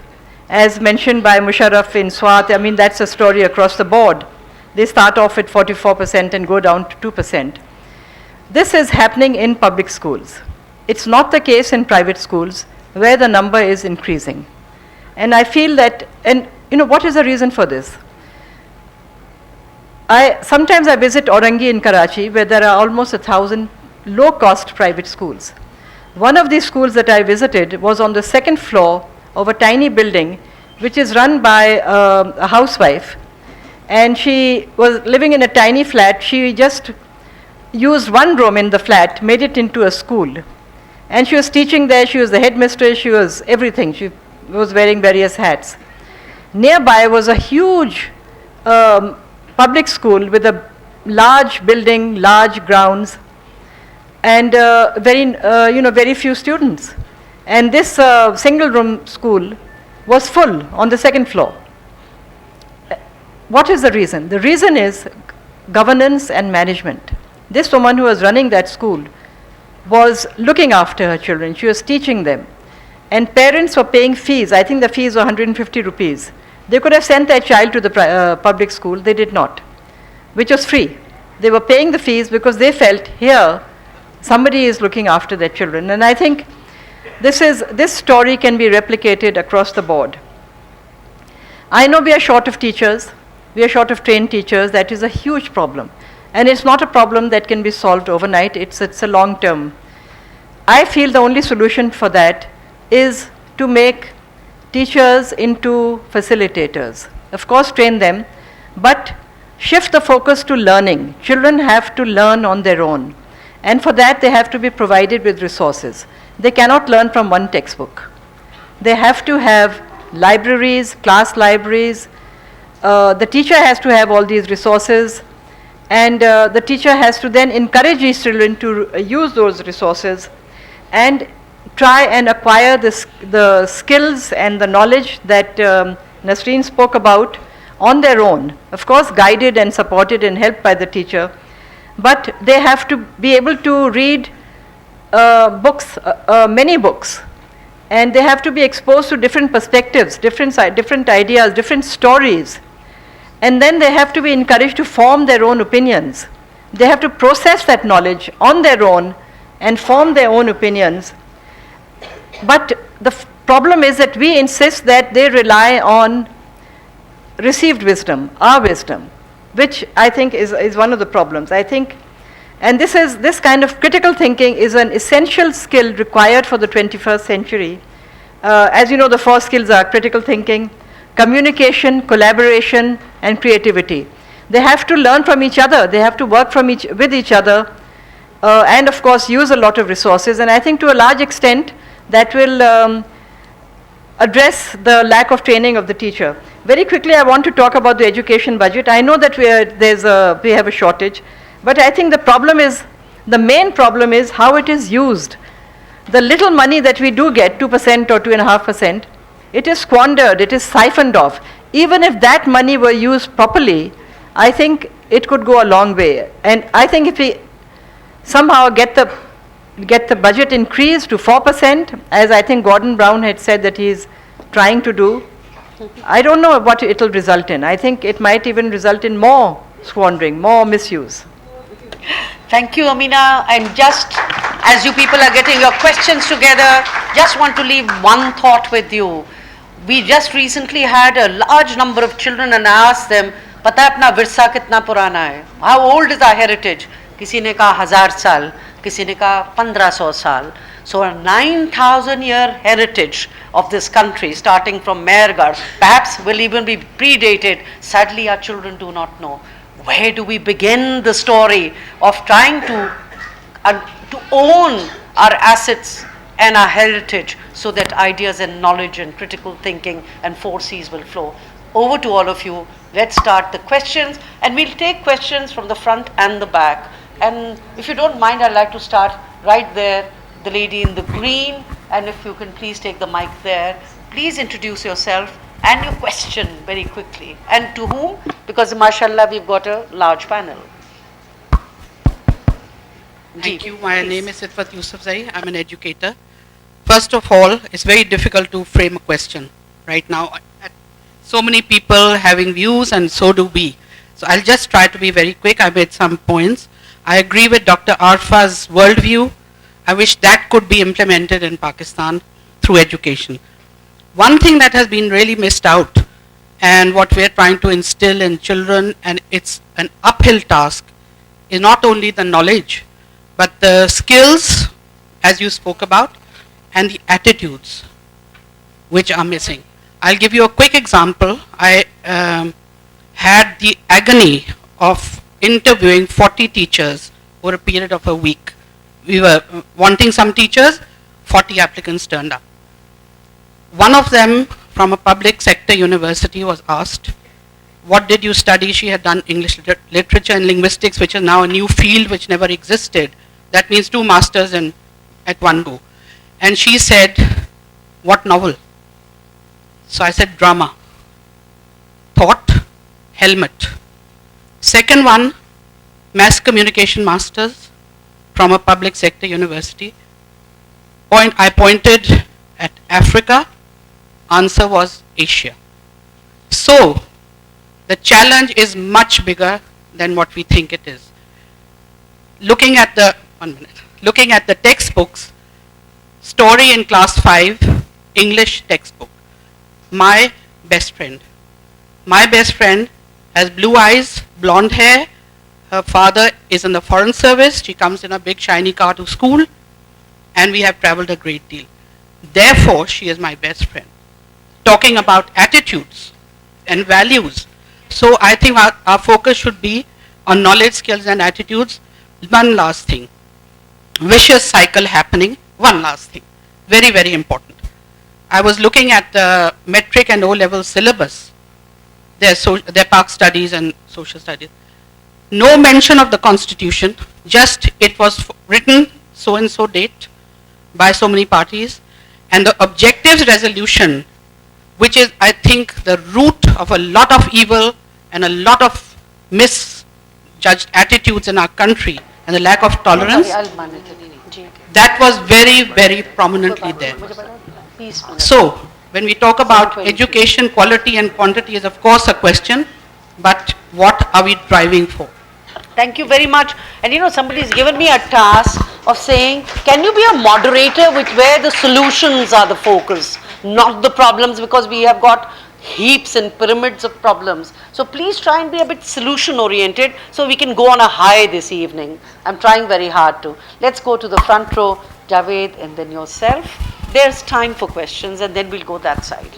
as mentioned by Mosharraf in Swat, I mean, that's a story across the board. They start off at 44% and go down to 2%. This is happening in public schools. It's not the case in private schools, where the number is increasing. And I feel that, what is the reason for this? Sometimes I visit Aurangi in Karachi, where there are almost 1,000 low-cost private schools. One of these schools that I visited was on the second floor of a tiny building, which is run by a housewife. And she was living in a tiny flat. She just used one room in the flat, made it into a school. And she was teaching there, she was the headmistress, she was everything. She was wearing various hats. Nearby was a huge public school with a large building, large grounds, and very few students. And this single room school was full on the second floor. What is the reason? The reason is governance and management. This woman who was running that school was looking after her children. She was teaching them. And parents were paying fees. I think the fees were 150 rupees. They could have sent their child to the public school. They did not, which was free. They were paying the fees because they felt here somebody is looking after their children. And I think this story can be replicated across the board. I know we are short of teachers. We are short of trained teachers. That is a huge problem. And it's not a problem that can be solved overnight. It's a long term. I feel the only solution for that is to make teachers into facilitators. Of course, train them, but shift the focus to learning. Children have to learn on their own. And for that, they have to be provided with resources. They cannot learn from one textbook. They have to have libraries, class libraries. The teacher has to have all these resources, and the teacher has to then encourage these children to use those resources and try and acquire the skills and the knowledge that Nasreen spoke about on their own. Of course, guided and supported and helped by the teacher, but they have to be able to read books, many books, and they have to be exposed to different perspectives, different ideas, different stories. And then they have to be encouraged to form their own opinions. They have to process that knowledge on their own and form their own opinions. But the problem is that we insist that they rely on received wisdom, our wisdom, which I think is one of the problems. I think, and this kind of critical thinking is an essential skill required for the 21st century. As you know, the 4 skills are critical thinking, communication, collaboration, and creativity. They have to learn from each other. They have to work with each other, and of course use a lot of resources. And I think to a large extent that will address the lack of training of the teacher. Very quickly, I want to talk about the education budget. I know that we have a shortage, but I think the main problem is how it is used. The little money that we do get, 2% or 2.5%, it is squandered, it is siphoned off. Even if that money were used properly, I think it could go a long way. And I think if we somehow get the budget increased to 4%, as I think Gordon Brown had said that he is trying to do, I don't know what it will result in. I think it might even result in more squandering, more misuse. Thank you, Ameena. And just as you people are getting your questions together, just want to leave one thought with you. We just recently had a large number of children and I asked them, "Pata hai apna virsa kitna purana hai? How old is our heritage?" Kisi ne kaha 1000 saal, kisi ne kaha 1500 saal. So a 9,000-year heritage of this country, starting from Mehergarh, perhaps will even be predated. Sadly, our children do not know. Where do we begin the story of trying to own our assets and our heritage so that ideas and knowledge and critical thinking and 4 C's will flow? Over to all of you. Let's start the questions, and we'll take questions from the front and the back. And if you don't mind, I'd like to start right there, the lady in the green, and if you can please take the mic there. Please introduce yourself and your question very quickly. And to whom? Because mashallah, we've got a large panel. Thank you. My name is Sifat Yusufzai. I'm an educator. First of all, it's very difficult to frame a question right now. So many people having views, and so do we. So I'll just try to be very quick. I made some points. I agree with Dr. Arfa's worldview. I wish that could be implemented in Pakistan through education. One thing that has been really missed out, and what we're trying to instill in children, and it's an uphill task, is not only the knowledge, but the skills, as you spoke about, and the attitudes, which are missing. I'll give you a quick example. I had the agony of interviewing 40 teachers over a period of a week. We were wanting some teachers, 40 applicants turned up. One of them from a public sector university was asked, "What did you study?" She had done English literature and linguistics, which is now a new field which never existed. That means 2 masters at one go. And she said, "What novel?" So I said drama. Thought, helmet. Second one, mass communication masters from a public sector university. I pointed at Africa. Answer was Asia. So the challenge is much bigger than what we think it is. Looking at the textbooks, story in class 5, English textbook. My best friend. My best friend has blue eyes, blonde hair. Her father is in the foreign service. She comes in a big shiny car to school. And we have traveled a great deal. Therefore, she is my best friend. Talking about attitudes and values. So I think our focus should be on knowledge, skills and attitudes. One last thing. Vicious cycle happening. One last thing. Very, very important. I was looking at the metric and O-level syllabus. Their Park studies and social studies. No mention of the constitution. Just it was written so and so date by so many parties. And the objectives resolution, which is, I think, the root of a lot of evil and a lot of misjudged attitudes in our country and the lack of tolerance, that was very, very prominently there. So, when we talk about education, quality and quantity is of course a question, but what are we driving for? Thank you very much. And you know, somebody's given me a task of saying, can you be a moderator where the solutions are the focus, not the problems, because we have got heaps and pyramids of problems. So please try and be a bit solution oriented so we can go on a high this evening. I'm trying very hard to. Let's go to the front row, Javed and then yourself. There's time for questions and then we'll go that side.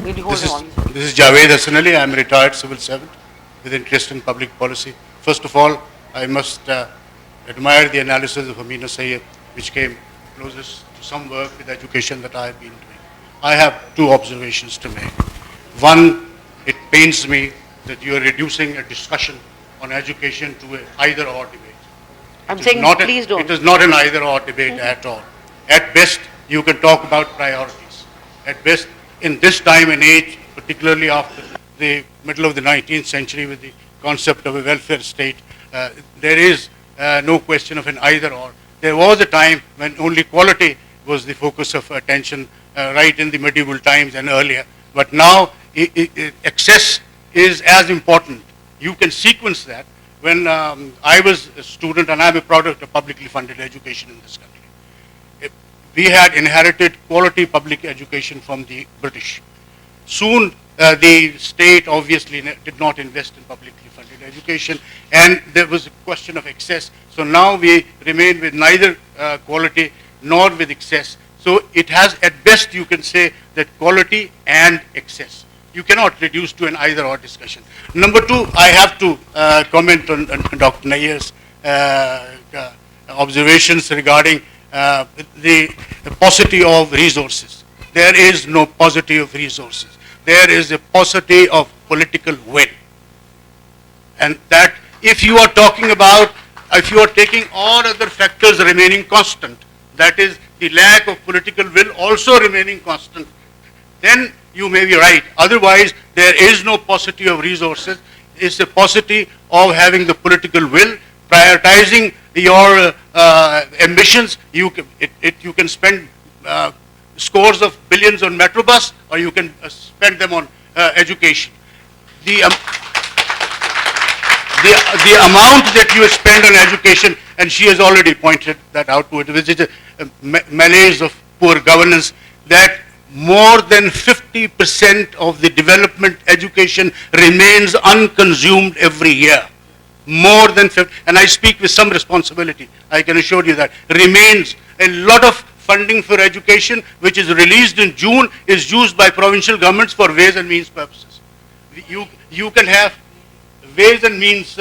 We'll hold on. This is Javed Hassanali. I'm a retired civil servant with interest in public policy. First of all, I must admire the analysis of Ameena Sayyid, which came closest to some work with education that I have been doing. I have two observations to make. One, it pains me that you are reducing a discussion on education to an either-or debate. I'm saying please don't. It is not an either-or debate at all. At best, you can talk about priorities. At best, in this time and age, particularly after the middle of the 19th century with the concept of a welfare state, there is no question of an either-or. There was a time when only quality was the focus of attention, right in the medieval times and earlier. But now, access is as important. You can sequence that. When I was a student, and I'm a product of publicly funded education in this country, we had inherited quality public education from the British. Soon, the state obviously did not invest in publicly funded education, and there was a question of excess. So now we remain with neither quality nor with excess. So it has, at best, you can say that quality and excess. You cannot reduce to an either-or discussion. Number two, I have to comment on Dr. Nayyar's observations regarding the paucity of resources. There is no paucity of resources. There is a paucity of political will. And that if you are talking about, if you are taking all other factors remaining constant, that is the lack of political will also remaining constant, then you may be right. Otherwise, there is no paucity of resources. It's a paucity of having the political will, prioritizing your ambitions. You can spend scores of billions on Metrobus, or you can spend them on education. The amount that you spend on education, and she has already pointed that out to it, which is a malaise of poor governance, that more than 50% of the development education remains unconsumed every year. More than 50, and I speak with some responsibility, I can assure you that, remains. A lot of funding for education, which is released in June, is used by provincial governments for ways and means purposes. You can have ways and means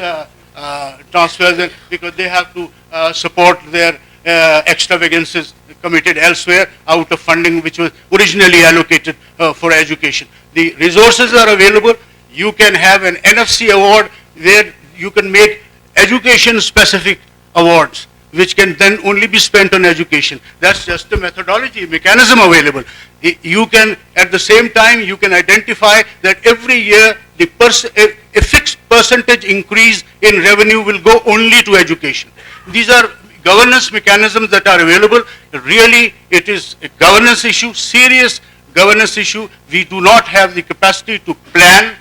transfers because they have to support their extravagances committed elsewhere out of funding which was originally allocated for education. The resources are available. You can have an NFC award where you can make education-specific awards, which can then only be spent on education. That's just a methodology, mechanism available. You can, at the same time, you can identify that every year a fixed percentage increase in revenue will go only to education. These are governance mechanisms that are available. Really, it is a governance issue, serious governance issue. We do not have the capacity to plan,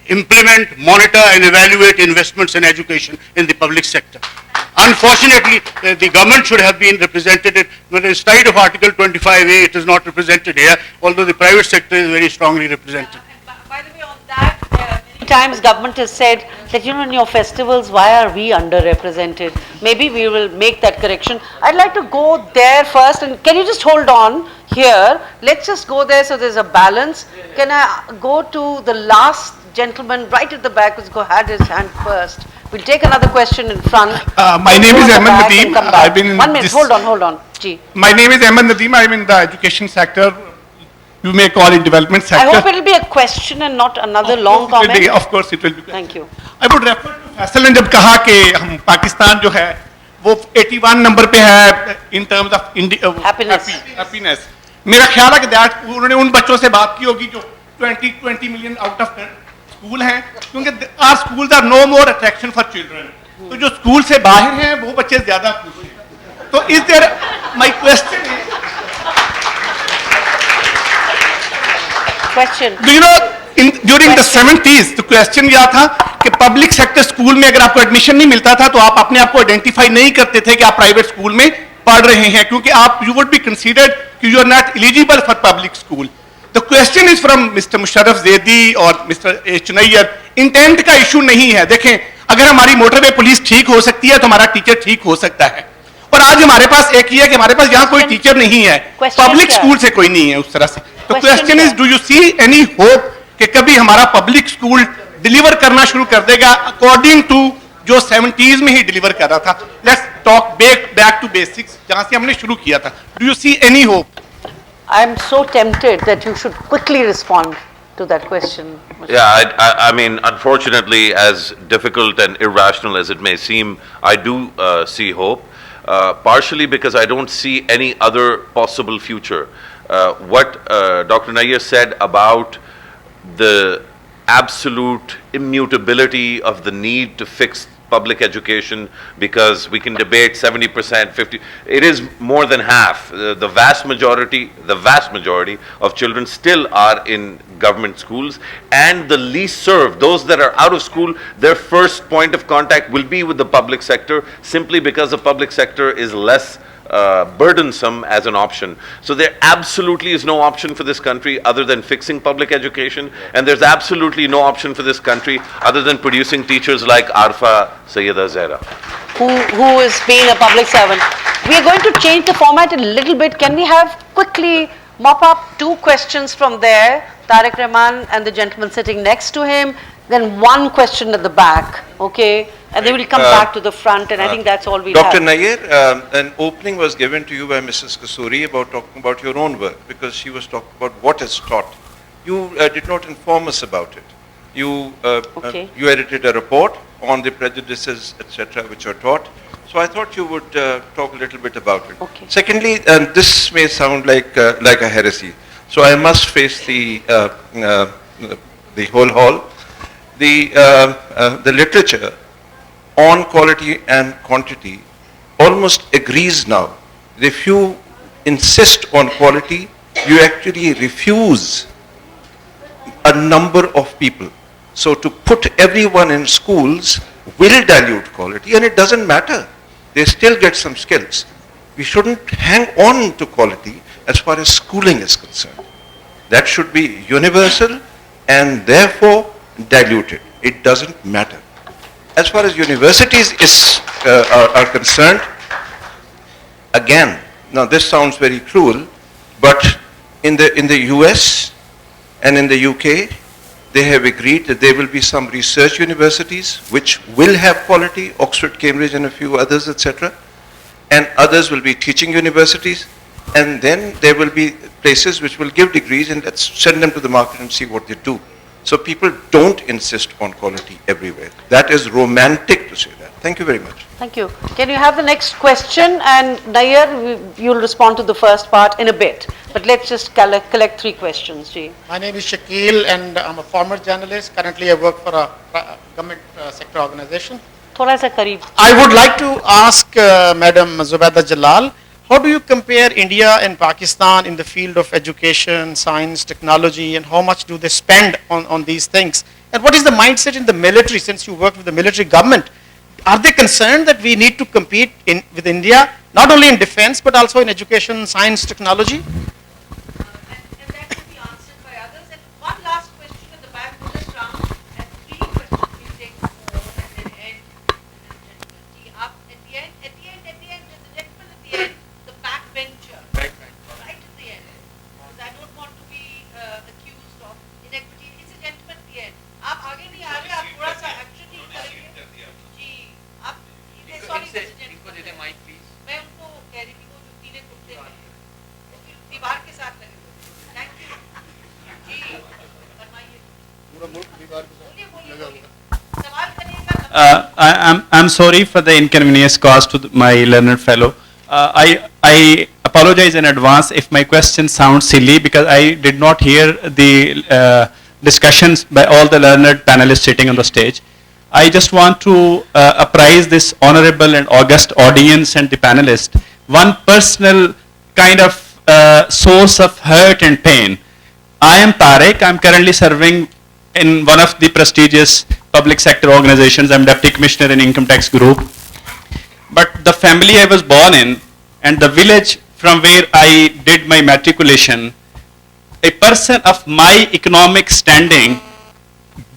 implement, monitor and evaluate investments in education in the public sector. Unfortunately, the government should have been represented, but in spite of Article 25A, it is not represented here, although the private sector is very strongly represented. By the way, on that, many times government has said that, you know, in your festivals, why are we underrepresented? Maybe we will make that correction. I'd like to go there first, and can you just hold on here? Let's just go there so there's a balance. Can I go to the last gentleman right at the back who's had his hand first? We'll take another question in front. My name is Ahmed Nadeem. I've been in 1 minute, hold on. Gee. My name is Ahmed Nadeem. I'm in the education sector. You may call it development sector. I hope it'll be a question and not another long comment. Of course it will be. Thank you. I would refer to Faisal ने जब कहा कि हम पाकिस्तान जो है वो 81 number पे है in terms of happiness. मेरा ख्याल है कि that उन्होंने उन बच्चों से बात की होगी जो 20 million out of स्कूल हैं, क्योंकि our schools are no more attraction for children. तो जो स्कूल से बाहर हैं वो बच्चे ज्यादा खुश हैं. तो is there, my question is, do you know, during the 70s, the question यह था कि पब्लिक सेक्टर स्कूल में अगर आपको एडमिशन नहीं मिलता था तो आप अपने आप को आइडेंटिफाई नहीं करते थे कि आप प्राइवेट स्कूल में पढ़ रहे हैं, क्योंकि आप you would be considered कि you are not eligible for public school. The question is from Mr. Mosharraf, Zaidi और Mr. Nayyar. इंटेंट का इशू नहीं है. देखें, अगर हमारी मोटरवे पुलिस ठीक हो सकती है तो हमारा टीचर ठीक हो सकता है. और आज हमारे पास एक ही है कि हमारे पास यहाँ कोई टीचर नहीं है, पब्लिक स्कूल से कोई नहीं है उस तरह से. तो question is, do you see any hope कि कभी हमारा पब्लिक स्कूल डिलीवर करना शुरू कर देगा अकॉर्डिंग टू जो 70s में ही डिलीवर कर रहा था? Let's talk back to basics, जहां से हमने शुरू किया था. Do you see any hope? I am so tempted that you should quickly respond to that question. Yeah, I mean, unfortunately, as difficult and irrational as it may seem, I do see hope, partially because I don't see any other possible future. What Dr. Nayyar said about the absolute immutability of the need to fix public education, because we can debate 70%, 50%, it is more than half. The vast majority of children still are in government schools, and the least served, those that are out of school, their first point of contact will be with the public sector, simply because the public sector is less burdensome as an option. So there absolutely is no option for this country other than fixing public education, and there's absolutely no option for this country other than producing teachers like Arfa, Sayeda, Zehra. Who is being a public servant. We are going to change the format a little bit. Can we have quickly mop up 2 questions from there, Tariq Rahman and the gentleman sitting next to him, then 1 question at the back, okay? And then we'll come back to the front, and I think that's all we have. Dr. Nayyar, an opening was given to you by Mrs. Kasuri about talking about your own work, because she was talking about what is taught. You did not inform us about it. You edited a report on the prejudices, etc., which are taught. So I thought you would talk a little bit about it. Okay. Secondly, and this may sound like a heresy, so I must face the whole hall. The literature on quality and quantity almost agrees now. If you insist on quality, you actually refuse a number of people. So to put everyone in schools will dilute quality, and it doesn't matter. They still get some skills. We shouldn't hang on to quality as far as schooling is concerned. That should be universal and therefore diluted. It doesn't matter. As far as universities are concerned, again, now this sounds very cruel, but in the US and in the UK, they have agreed that there will be some research universities which will have quality, Oxford, Cambridge and a few others, etc. And others will be teaching universities, and then there will be places which will give degrees, and let's send them to the market and see what they do. So people don't insist on quality everywhere. That is romantic to say that. Thank you very much. Thank you. Can you have the next question? And Nayyar, you'll respond to the first part in a bit. But let's just collect 3 questions, Ji. My name is Shakil and I'm a former journalist. Currently I work for a government sector organization. Thoda sa kareeb. I would like to ask Madam Zobaida Jalal, how do you compare India and Pakistan in the field of education, science, technology, and how much do they spend on these things? And what is the mindset in the military, since you work with the military government? Are they concerned that we need to compete with India, not only in defense, but also in education, science, technology? And that will be answered by others. And one last question at the back of this round, and 3 questions we'll take more and then end. And then tea up at the end, there's a gentleman at the end, the backbencher. Right at the end. Because I don't want to be accused of inequity. It's a gentleman at the end. आप आगे नहीं आ रहे, आप थोड़ा सा action नहीं करेंगे जी आप ये सॉरी इनको दे दे माइक प्लीज मैं उनको कह रही थी वो जो पीले कुर्ते हैं वो फिर दीवार के साथ लगे हुए थैंक यू जी फरमाइए पूरा मुल्क दीवार के साथ लगा हुआ सवाल करिएगा I'm sorry for the inconvenience caused to my learned fellow. I apologize in advance if my question sounds silly because I did not hear the discussions by all the learned panelists sitting on the stage. I just want to apprise this honorable and august audience and the panelists one personal kind of source of hurt and pain. I am Tarek. I'm currently serving in one of the prestigious public sector organizations. I'm Deputy Commissioner in Income Tax Group. But the family I was born in and the village from where I did my matriculation, a person of my economic standing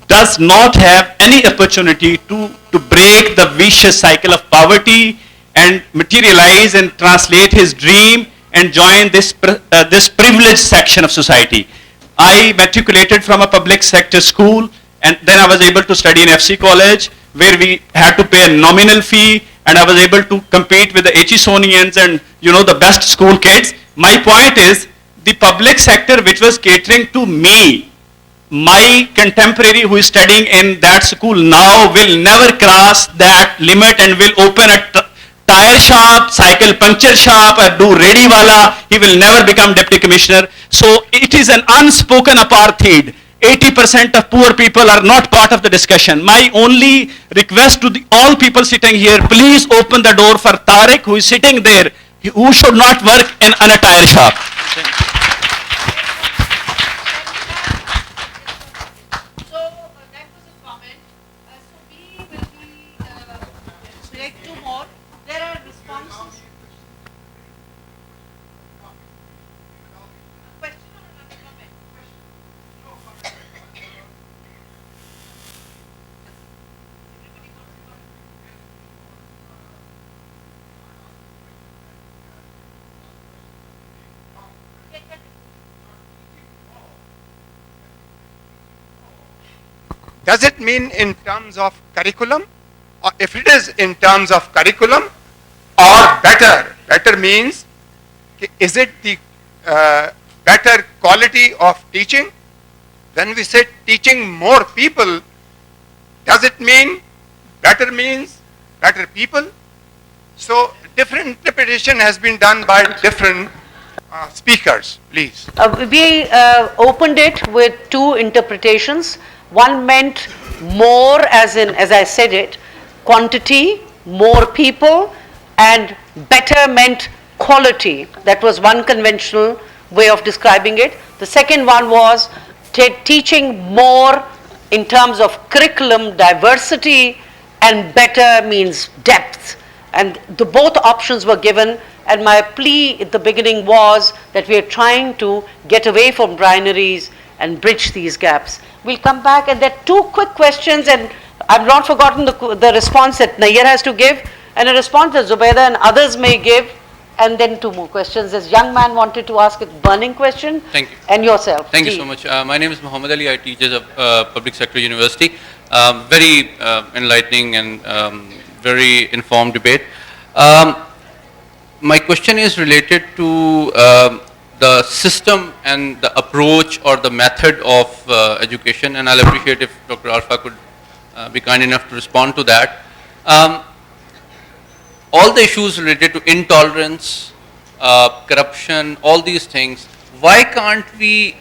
does not have any opportunity to break the vicious cycle of poverty and materialize and translate his dream and join this privileged section of society. I matriculated from a public sector school and then I was able to study in FC college where we had to pay a nominal fee and I was able to compete with the Hsonians and the best school kids. My point is the public sector which was catering to me, my contemporary who is studying in that school now will never cross that limit and will open a tire shop, cycle puncture shop, or do ready wala. He will never become deputy commissioner. So it is an unspoken apartheid. 80% of poor people are not part of the discussion. My only request to all people sitting here, please open the door for Tariq who is sitting there, who should not work in a tire shop. Does it mean in terms of curriculum? Or if it is in terms of curriculum or better, better means, is it the better quality of teaching? When we say teaching more people, does it mean better means better people? So different interpretation has been done by different speakers, please. We opened it with 2 interpretations. One meant more as in, as I said it, quantity, more people, and better meant quality. That was one conventional way of describing it. The second one was teaching more in terms of curriculum diversity, and better means depth. And both options were given, and my plea at the beginning was that we are trying to get away from binaries and bridge these gaps. We'll come back, and there are 2 quick questions, and I've not forgotten the response that Nayyar has to give, and a response that Zobaida and others may give, and then 2 more questions. This young man wanted to ask a burning question. Thank you. And yourself. Thank you so much. My name is Muhammad Ali. I teach at a public sector university. Very enlightening and very informed debate. My question is related to the system and the approach or the method of education, and I'll appreciate if Dr. Arfa could be kind enough to respond to that. All the issues related to intolerance, corruption, all these things why can't we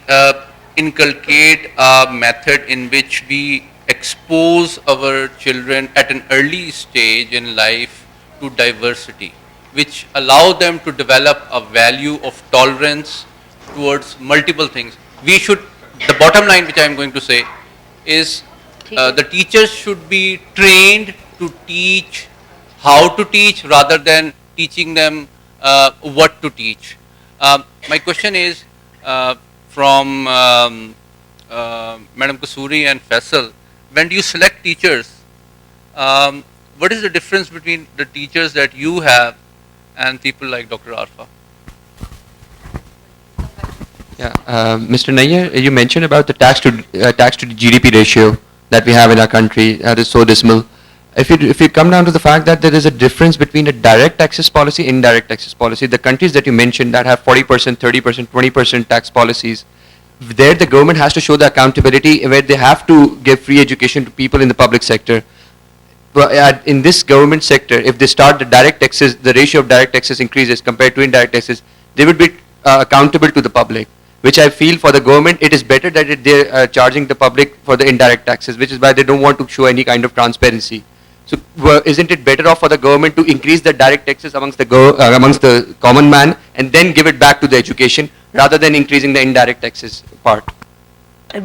inculcate a method in which we expose our children at an early stage in life to diversity, which allow them to develop a value of tolerance towards multiple things? We should, the bottom line which I am going to say is the teachers should be trained to teach how to teach rather than teaching them what to teach. My question is from Madam Kasuri and Faisal, when do you select teachers, what is the difference between the teachers that you have and people like Dr. Arfa? Yeah, Mr. Nayyar, you mentioned about the tax to GDP ratio that we have in our country that is so dismal. If you come down to the fact that there is a difference between a direct taxes policy, indirect taxes policy, the countries that you mentioned that have 40%, 30%, 20% tax policies, there the government has to show the accountability where they have to give free education to people in the public sector. But in this government sector, if they start the direct taxes, the ratio of direct taxes increases compared to indirect taxes, they would be accountable to the public, which I feel for the government, it is better that they're charging the public for the indirect taxes, which is why they don't want to show any kind of transparency. So isn't it better off for the government to increase the direct taxes amongst the common man and then give it back to the education rather than increasing the indirect taxes part?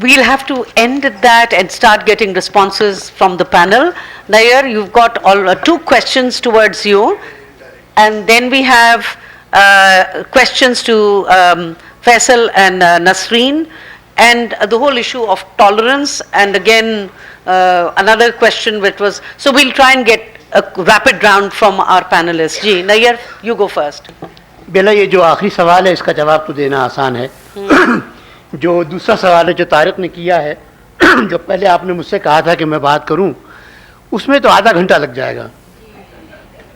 We'll have to end at that and start getting responses from the panel. Nayyar, you've got two questions towards you, and then we have questions to Faisal and Nasreen, and the whole issue of tolerance, and again another question which was, so we'll try and get a rapid round from our panelists. Ji, Nayyar, you go first. बेला ये जो आखिरी सवाल है इसका जवाब तो देना आसान है। जो दूसरा सवाल है जो तारिक ने किया है, जो पहले आपने मुझसे कहा था कि मैं बात करूं, उसमें तो आधा घंटा लग जाएगा।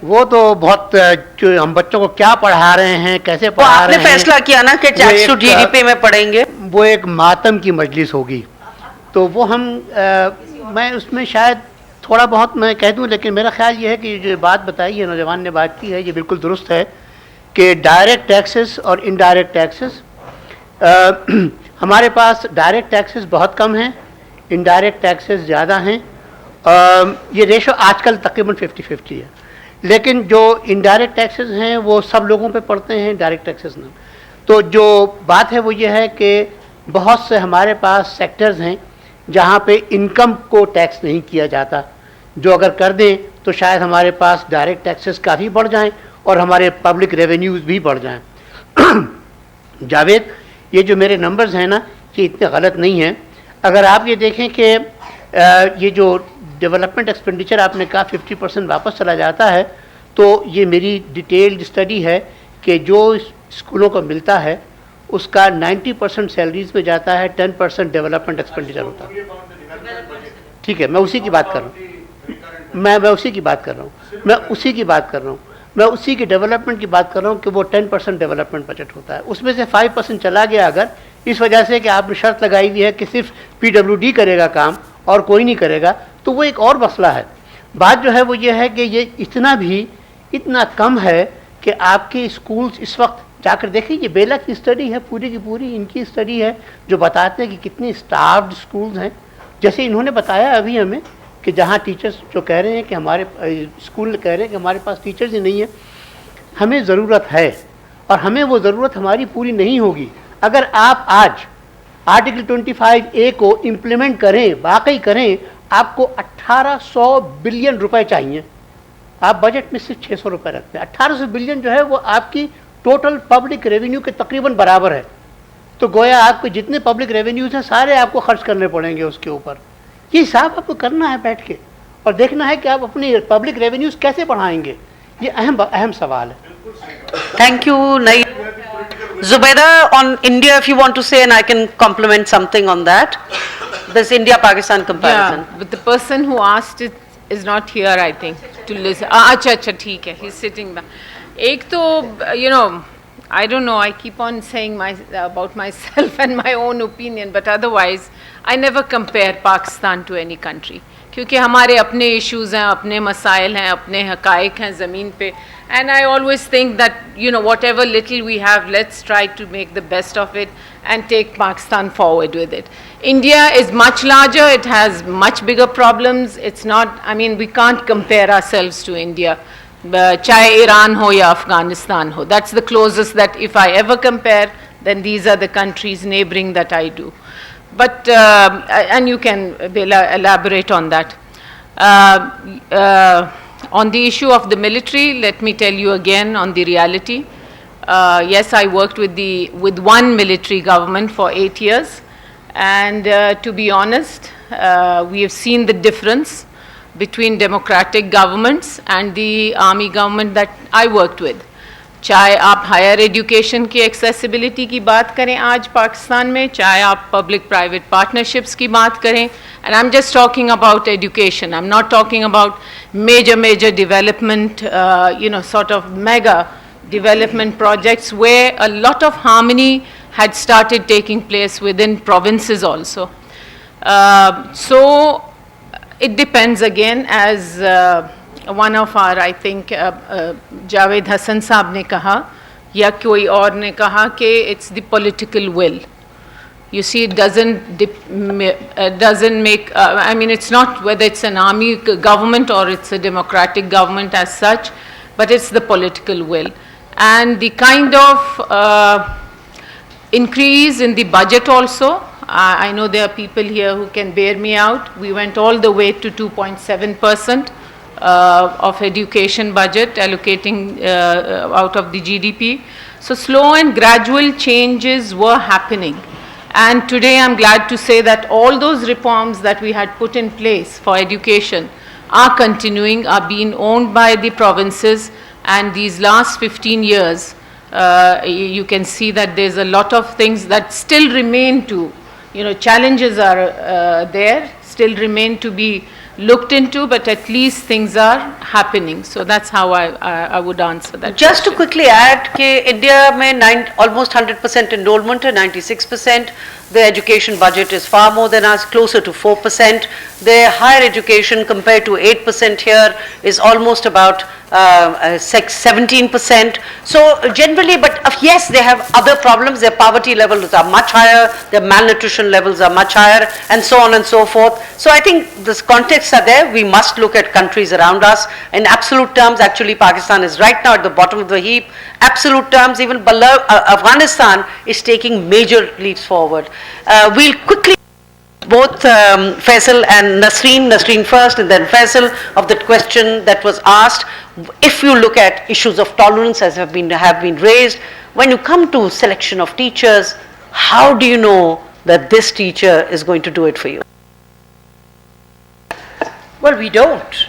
वो तो बहुत जो हम बच्चों को क्या पढ़ा रहे हैं, कैसे पढ़ा रहे हैं, आपने फैसला किया ना कि टैक्स टू जीडीपी में पढ़ेंगे, वो एक मातम की मजलिस होगी। तो वो हम मैं उसमें शायद थोड़ा बहुत मैं कह दूं, लेकिन मेरा ख्याल ये है कि जो बात बताई है, नौजवान ने बात की है, ये बिल्कुल दुरुस्त है कि डायरेक्ट टैक्सेस और इनडायरेक्ट टैक्सेस, हमारे पास डायरेक्ट टैक्सेस बहुत कम हैं, इनडायरेक्ट टैक्सेस ज़्यादा हैं। ये रेशो आजकल तकरीबन 50-50 है, लेकिन जो इनडायरेक्ट टैक्सेस हैं वो सब लोगों पे पड़ते हैं, डायरेक्ट टैक्सेस ना। तो जो बात है वो ये है कि बहुत से हमारे पास सेक्टर्स हैं जहाँ पे इनकम को टैक्स नहीं किया जाता, जो अगर कर दें तो शायद हमारे पास डायरेक्ट टैक्सेस काफ़ी बढ़ जाएं और हमारे पब्लिक रेवेन्यूज़ भी बढ़ जाएं। जावेद, ये जो मेरे नंबर्स हैं ना, ये इतने गलत नहीं हैं। अगर आप ये देखें कि ये जो डेवलपमेंट एक्सपेंडिचर आपने कहा 50% वापस चला जाता है, तो ये मेरी डिटेल्ड स्टडी है कि जो स्कूलों को मिलता है उसका 90% सैलरीज में जाता है, 10% डेवलपमेंट एक्सपेंडिचर होता है। ठीक है, मैं उसी की बात कर रहा हूँ, मैं उसी की बात कर रहा हूँ, मैं उसी की डेवलपमेंट की बात कर रहा हूँ कि वो 10% डेवलपमेंट बजट होता है। उसमें से 5% चला गया अगर, इस वजह से कि आपने शर्त लगाई हुई है कि सिर्फ PWD करेगा काम और कोई नहीं करेगा, तो वो एक और मसला है। बात जो है वो ये है कि ये इतना कम है कि आपके स्कूल्स इस वक्त जाकर देखिए, ये बेला की स्टडी है, पूरी की पूरी इनकी स्टडी है, जो बताते हैं कि कितनी स्टाफ्ड स्कूल्स हैं। जैसे इन्होंने बताया अभी हमें कि जहाँ टीचर्स जो कह रहे हैं कि हमारे स्कूल कह रहे हैं कि हमारे पास टीचर्स ही नहीं है, हमें ज़रूरत है और हमें वो ज़रूरत हमारी पूरी नहीं होगी अगर आप आज आर्टिकल 25A को इम्प्लीमेंट करें, वाकई करें। आपको 1800 बिलियन रुपए चाहिए, आप बजट में सिर्फ 600 रुपये रखते हैं। 1800 बिलियन जो है वो आपकी टोटल पब्लिक रेवेन्यू के तकरीबन बराबर है। तो गोया आपके जितने पब्लिक रेवेन्यूज़ हैं सारे आपको खर्च करने पड़ेंगे उसके ऊपर। ये हिसाब आपको करना है बैठ के और देखना है कि आप अपनी पब्लिक रेवेन्यूज़ कैसे बढ़ाएंगे। ये अहम सवाल है। Thank you, Zobaida, on India, if you want to say, and I can compliment something on that. This India-Pakistan comparison. Yeah, but the person who asked it is not here, I think, to listen. अच्छा, ठीक है, he's sitting back. एक तो, I don't know, I keep on saying about myself and my own opinion, but otherwise, I never compare Pakistan to any country. क्योंकि हमारे अपने issues हैं, अपने मसाइल हैं, अपने हक़ाइक़ हैं ज़मीन पे. And I always think that, you know, whatever little we have, let's try to make the best of it and take Pakistan forward with it. India is much larger, it has much bigger problems. It's not, I mean, we can't compare ourselves to India. Chahe Iran ho ya Afghanistan ho. That's the closest that if I ever compare, then these are the countries neighboring that I do. But, and you can Baela, elaborate on that. On the issue of the military, let me tell you again on the reality. Yes, I worked with one military government for 8 years. And to be honest, we have seen the difference between democratic governments and the army government that I worked with. चाहे आप higher education की accessibility की बात करें आज पाकिस्तान में, चाहे आप पब्लिक प्राइवेट पार्टनरशिप्स की बात करें, and I'm just talking about education. I'm not talking about major development, you know, sort of mega development projects where a lot of harmony had started taking place within provinces also. So it depends again, as one of our, I think, Javed Hassan साहब ने कहा या कोई और ने कहा कि it's the political will. You see, it doesn't make, I mean, it's not whether it's an army government or it's a democratic government as such, but it's the political will. And the kind of increase in the budget also, I know there are people here who can bear me out. We went all the way to 2.7% of education budget allocating out of the GDP. So slow and gradual changes were happening. And today I'm glad to say that all those reforms that we had put in place for education are continuing, are being owned by the provinces. And these last 15 years, you can see that there's a lot of things that still remain to, you know, challenges are there, still remain to be looked into, but at least things are happening. So that's how I would answer that. Just to quickly add, कि India में almost 100% enrollment है, 96%. The education budget is far more than us, closer to 4%. The higher education compared to 8% here is almost about 17%. So generally, but yes, they have other problems. Their poverty levels are much higher, their malnutrition levels are much higher, and so on and so forth. So I think this contexts are there. We must look at countries around us. In absolute terms, actually Pakistan is right now at the bottom of the heap. Absolute terms, even below, Afghanistan is taking major leaps forward. We'll quickly both Faisal and Nasreen first and then Faisal, of that question that was asked. If you look at issues of tolerance as have been raised, when you come to selection of teachers, how do you know that this teacher is going to do it for you? Well, we don't.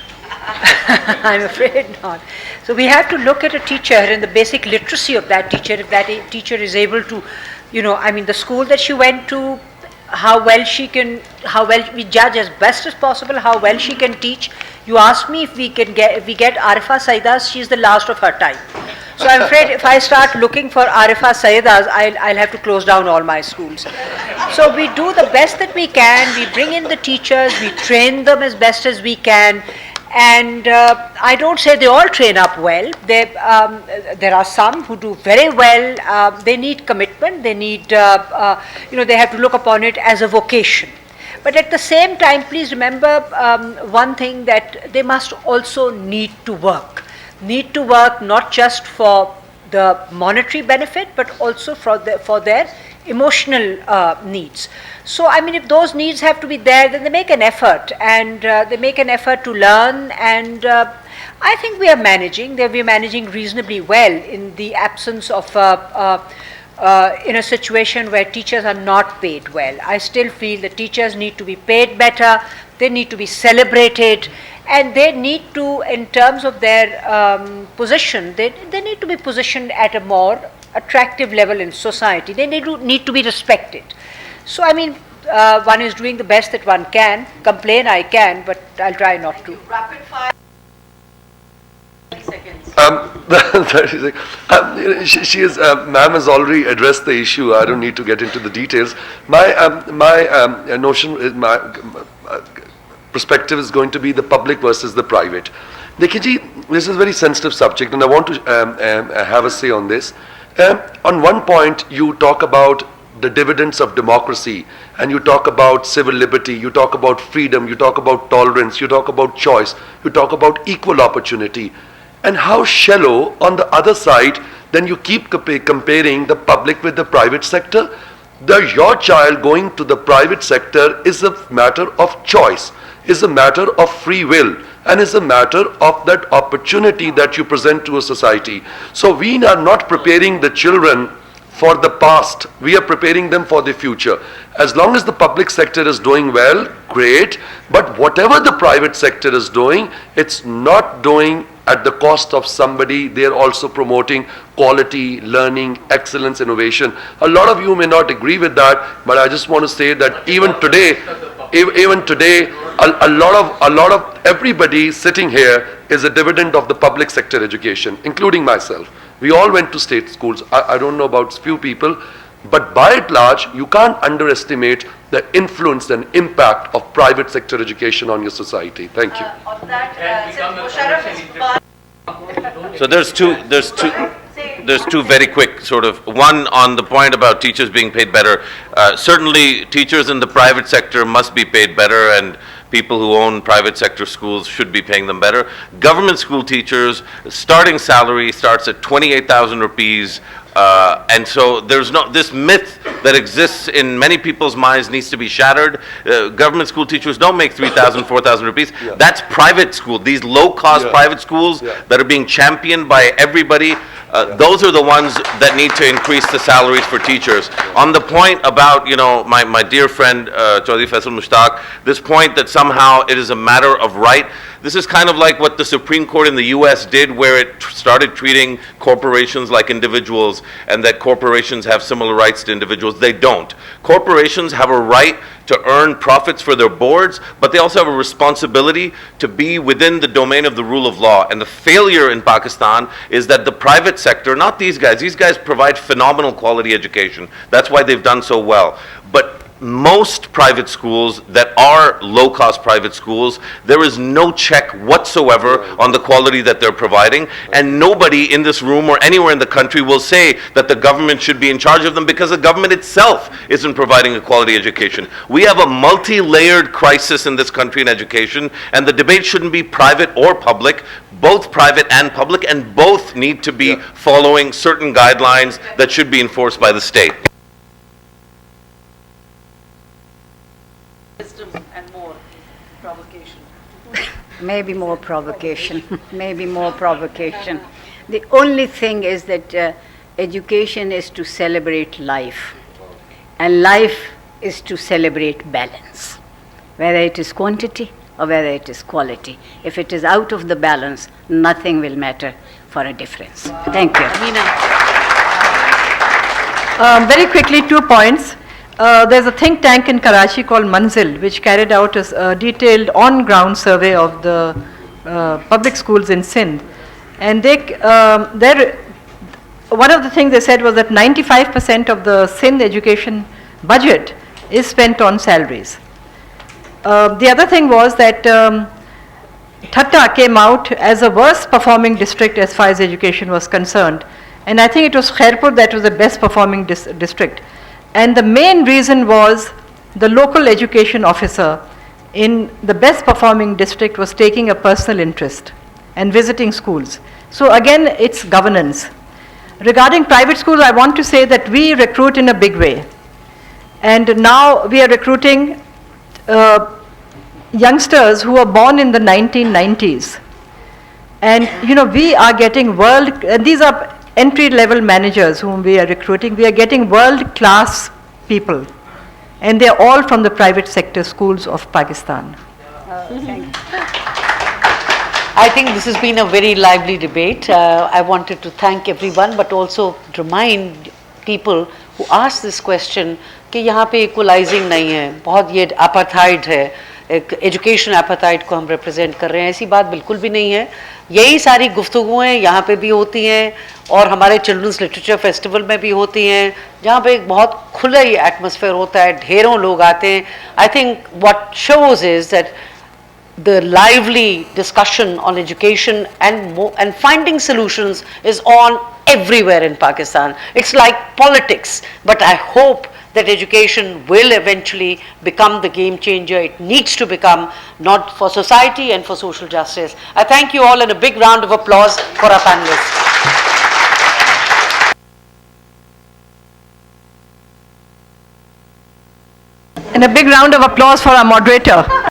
I'm afraid not. So we have to look at a teacher and the basic literacy of that teacher. If that teacher is able to, you know, I mean, the school that she went to, how well we judge as best as possible how well she can teach. You ask me if we get Arfa Sayedas, she's the last of her time. So I'm afraid if I start looking for Arfa Sayedas, I'll have to close down all my schools. So we do the best that we can. We bring in the teachers, we train them as best as we can. And I don't say they all train up well. There are some who do very well. They need commitment. They need, you know, they have to look upon it as a vocation. But at the same time, please remember one thing, that they must also need to work. Need to work not just for the monetary benefit, but also for their emotional needs. So, I mean, if those needs have to be there, then they make an effort, and they make an effort to learn, and I think we are managing. We're managing reasonably well in the absence of, in a situation where teachers are not paid well. I still feel that teachers need to be paid better, they need to be celebrated, and they need to, in terms of their position, they need to be positioned at a more attractive level in society. They need to be respected. So, I mean, one is doing the best that one can. Complain I can, but I'll try not to. Rapid fire. she is, ma'am has already addressed the issue. I don't need to get into the details. My notion, my perspective is going to be the public versus the private. Dekhiye ji, this is a very sensitive subject, and I want to have a say on this. On one point, you talk about the dividends of democracy, and you talk about civil liberty, you talk about freedom, you talk about tolerance, you talk about choice, you talk about equal opportunity. And how shallow on the other side, then you keep comparing the public with the private sector. Your child going to the private sector is a matter of choice, is a matter of free will, and is a matter of that opportunity that you present to a society. So we are not preparing the children for the past, we are preparing them for the future. As long as the public sector is doing well, great, but whatever the private sector is doing, it's not doing at the cost of somebody. They're also promoting quality, learning, excellence, innovation. A lot of you may not agree with that, but I just want to say that even today, a lot of everybody sitting here is a dividend of the public sector education, including myself. We all went to state schools. I don't know about few people, but by and large, you can't underestimate the influence and impact of private sector education on your society. Thank you. On that, Mosharraf is So there's two very quick sort of, one on the point about teachers being paid better. Certainly teachers in the private sector must be paid better, and people who own private sector schools should be paying them better. Government school teachers, starting salary starts at 28,000 rupees. And so there's no, this myth that exists in many people's minds needs to be shattered. Government school teachers don't make 3,000, 4,000 rupees. Yeah. That's private school. These low-cost private schools that are being championed by everybody, those are the ones that need to increase the salaries for teachers. On the point about, you know, my dear friend Chaudhry Faisal Mushtaq, this point that somehow it is a matter of right, this is kind of like what the Supreme Court in the US did, where it started treating corporations like individuals, and that corporations have similar rights to individuals. They don't. Corporations have a right to earn profits for their boards, but they also have a responsibility to be within the domain of the rule of law. And the failure in Pakistan is that the private sector, not these guys provide phenomenal quality education. That's why they've done so well. But most private schools that are low-cost private schools, there is no check whatsoever on the quality that they're providing, and nobody in this room or anywhere in the country will say that the government should be in charge of them, because the government itself isn't providing a quality education. We have a multi-layered crisis in this country in education, and the debate shouldn't be private or public, both private and public, and both need to be following certain guidelines that should be enforced by the state. and more provocation. Maybe more provocation, maybe more provocation. The only thing is that education is to celebrate life, and life is to celebrate balance, whether it is quantity or whether it is quality. If it is out of the balance, nothing will matter for a difference. Thank you. Ameena. Very quickly, 2 points. There's a think tank in Karachi called Manzil, which carried out a detailed on-ground survey of the public schools in Sindh. And one of the things they said was that 95% of the Sindh education budget is spent on salaries. The other thing was that Thatta came out as a worst performing district as far as education was concerned. And I think it was Khairpur that was the best performing district. And the main reason was the local education officer in the best performing district was taking a personal interest and visiting schools. So again, it's governance. Regarding private schools, I want to say that we recruit in a big way. And now we are recruiting youngsters who were born in the 1990s. And you know, we are getting these are entry-level managers whom we are recruiting. We are getting world-class people, and they are all from the private sector schools of Pakistan. Thank you. I think this has been a very lively debate. I wanted to thank everyone, but also remind people who ask this question कि यहाँ पे equalizing नहीं है, बहुत ये apartheid है, एक education apatite को हम रिप्रेजेंट कर रहे हैं, ऐसी बात बिल्कुल भी नहीं है। यही सारी गुफ्तगुएँ यहाँ पे भी होती हैं और हमारे चिल्ड्रंस लिटरेचर फेस्टिवल में भी होती हैं, जहाँ पे एक बहुत खुला ही एटमॉस्फेयर होता है, ढेरों लोग आते हैं। I think what shows is that the lively discussion on education and finding solutions is on everywhere in Pakistan. It's like politics, but I hope that education will eventually become the game changer it needs to become, not for society and for social justice. I thank you all and a big round of applause for our panelists. And a big round of applause for our moderator.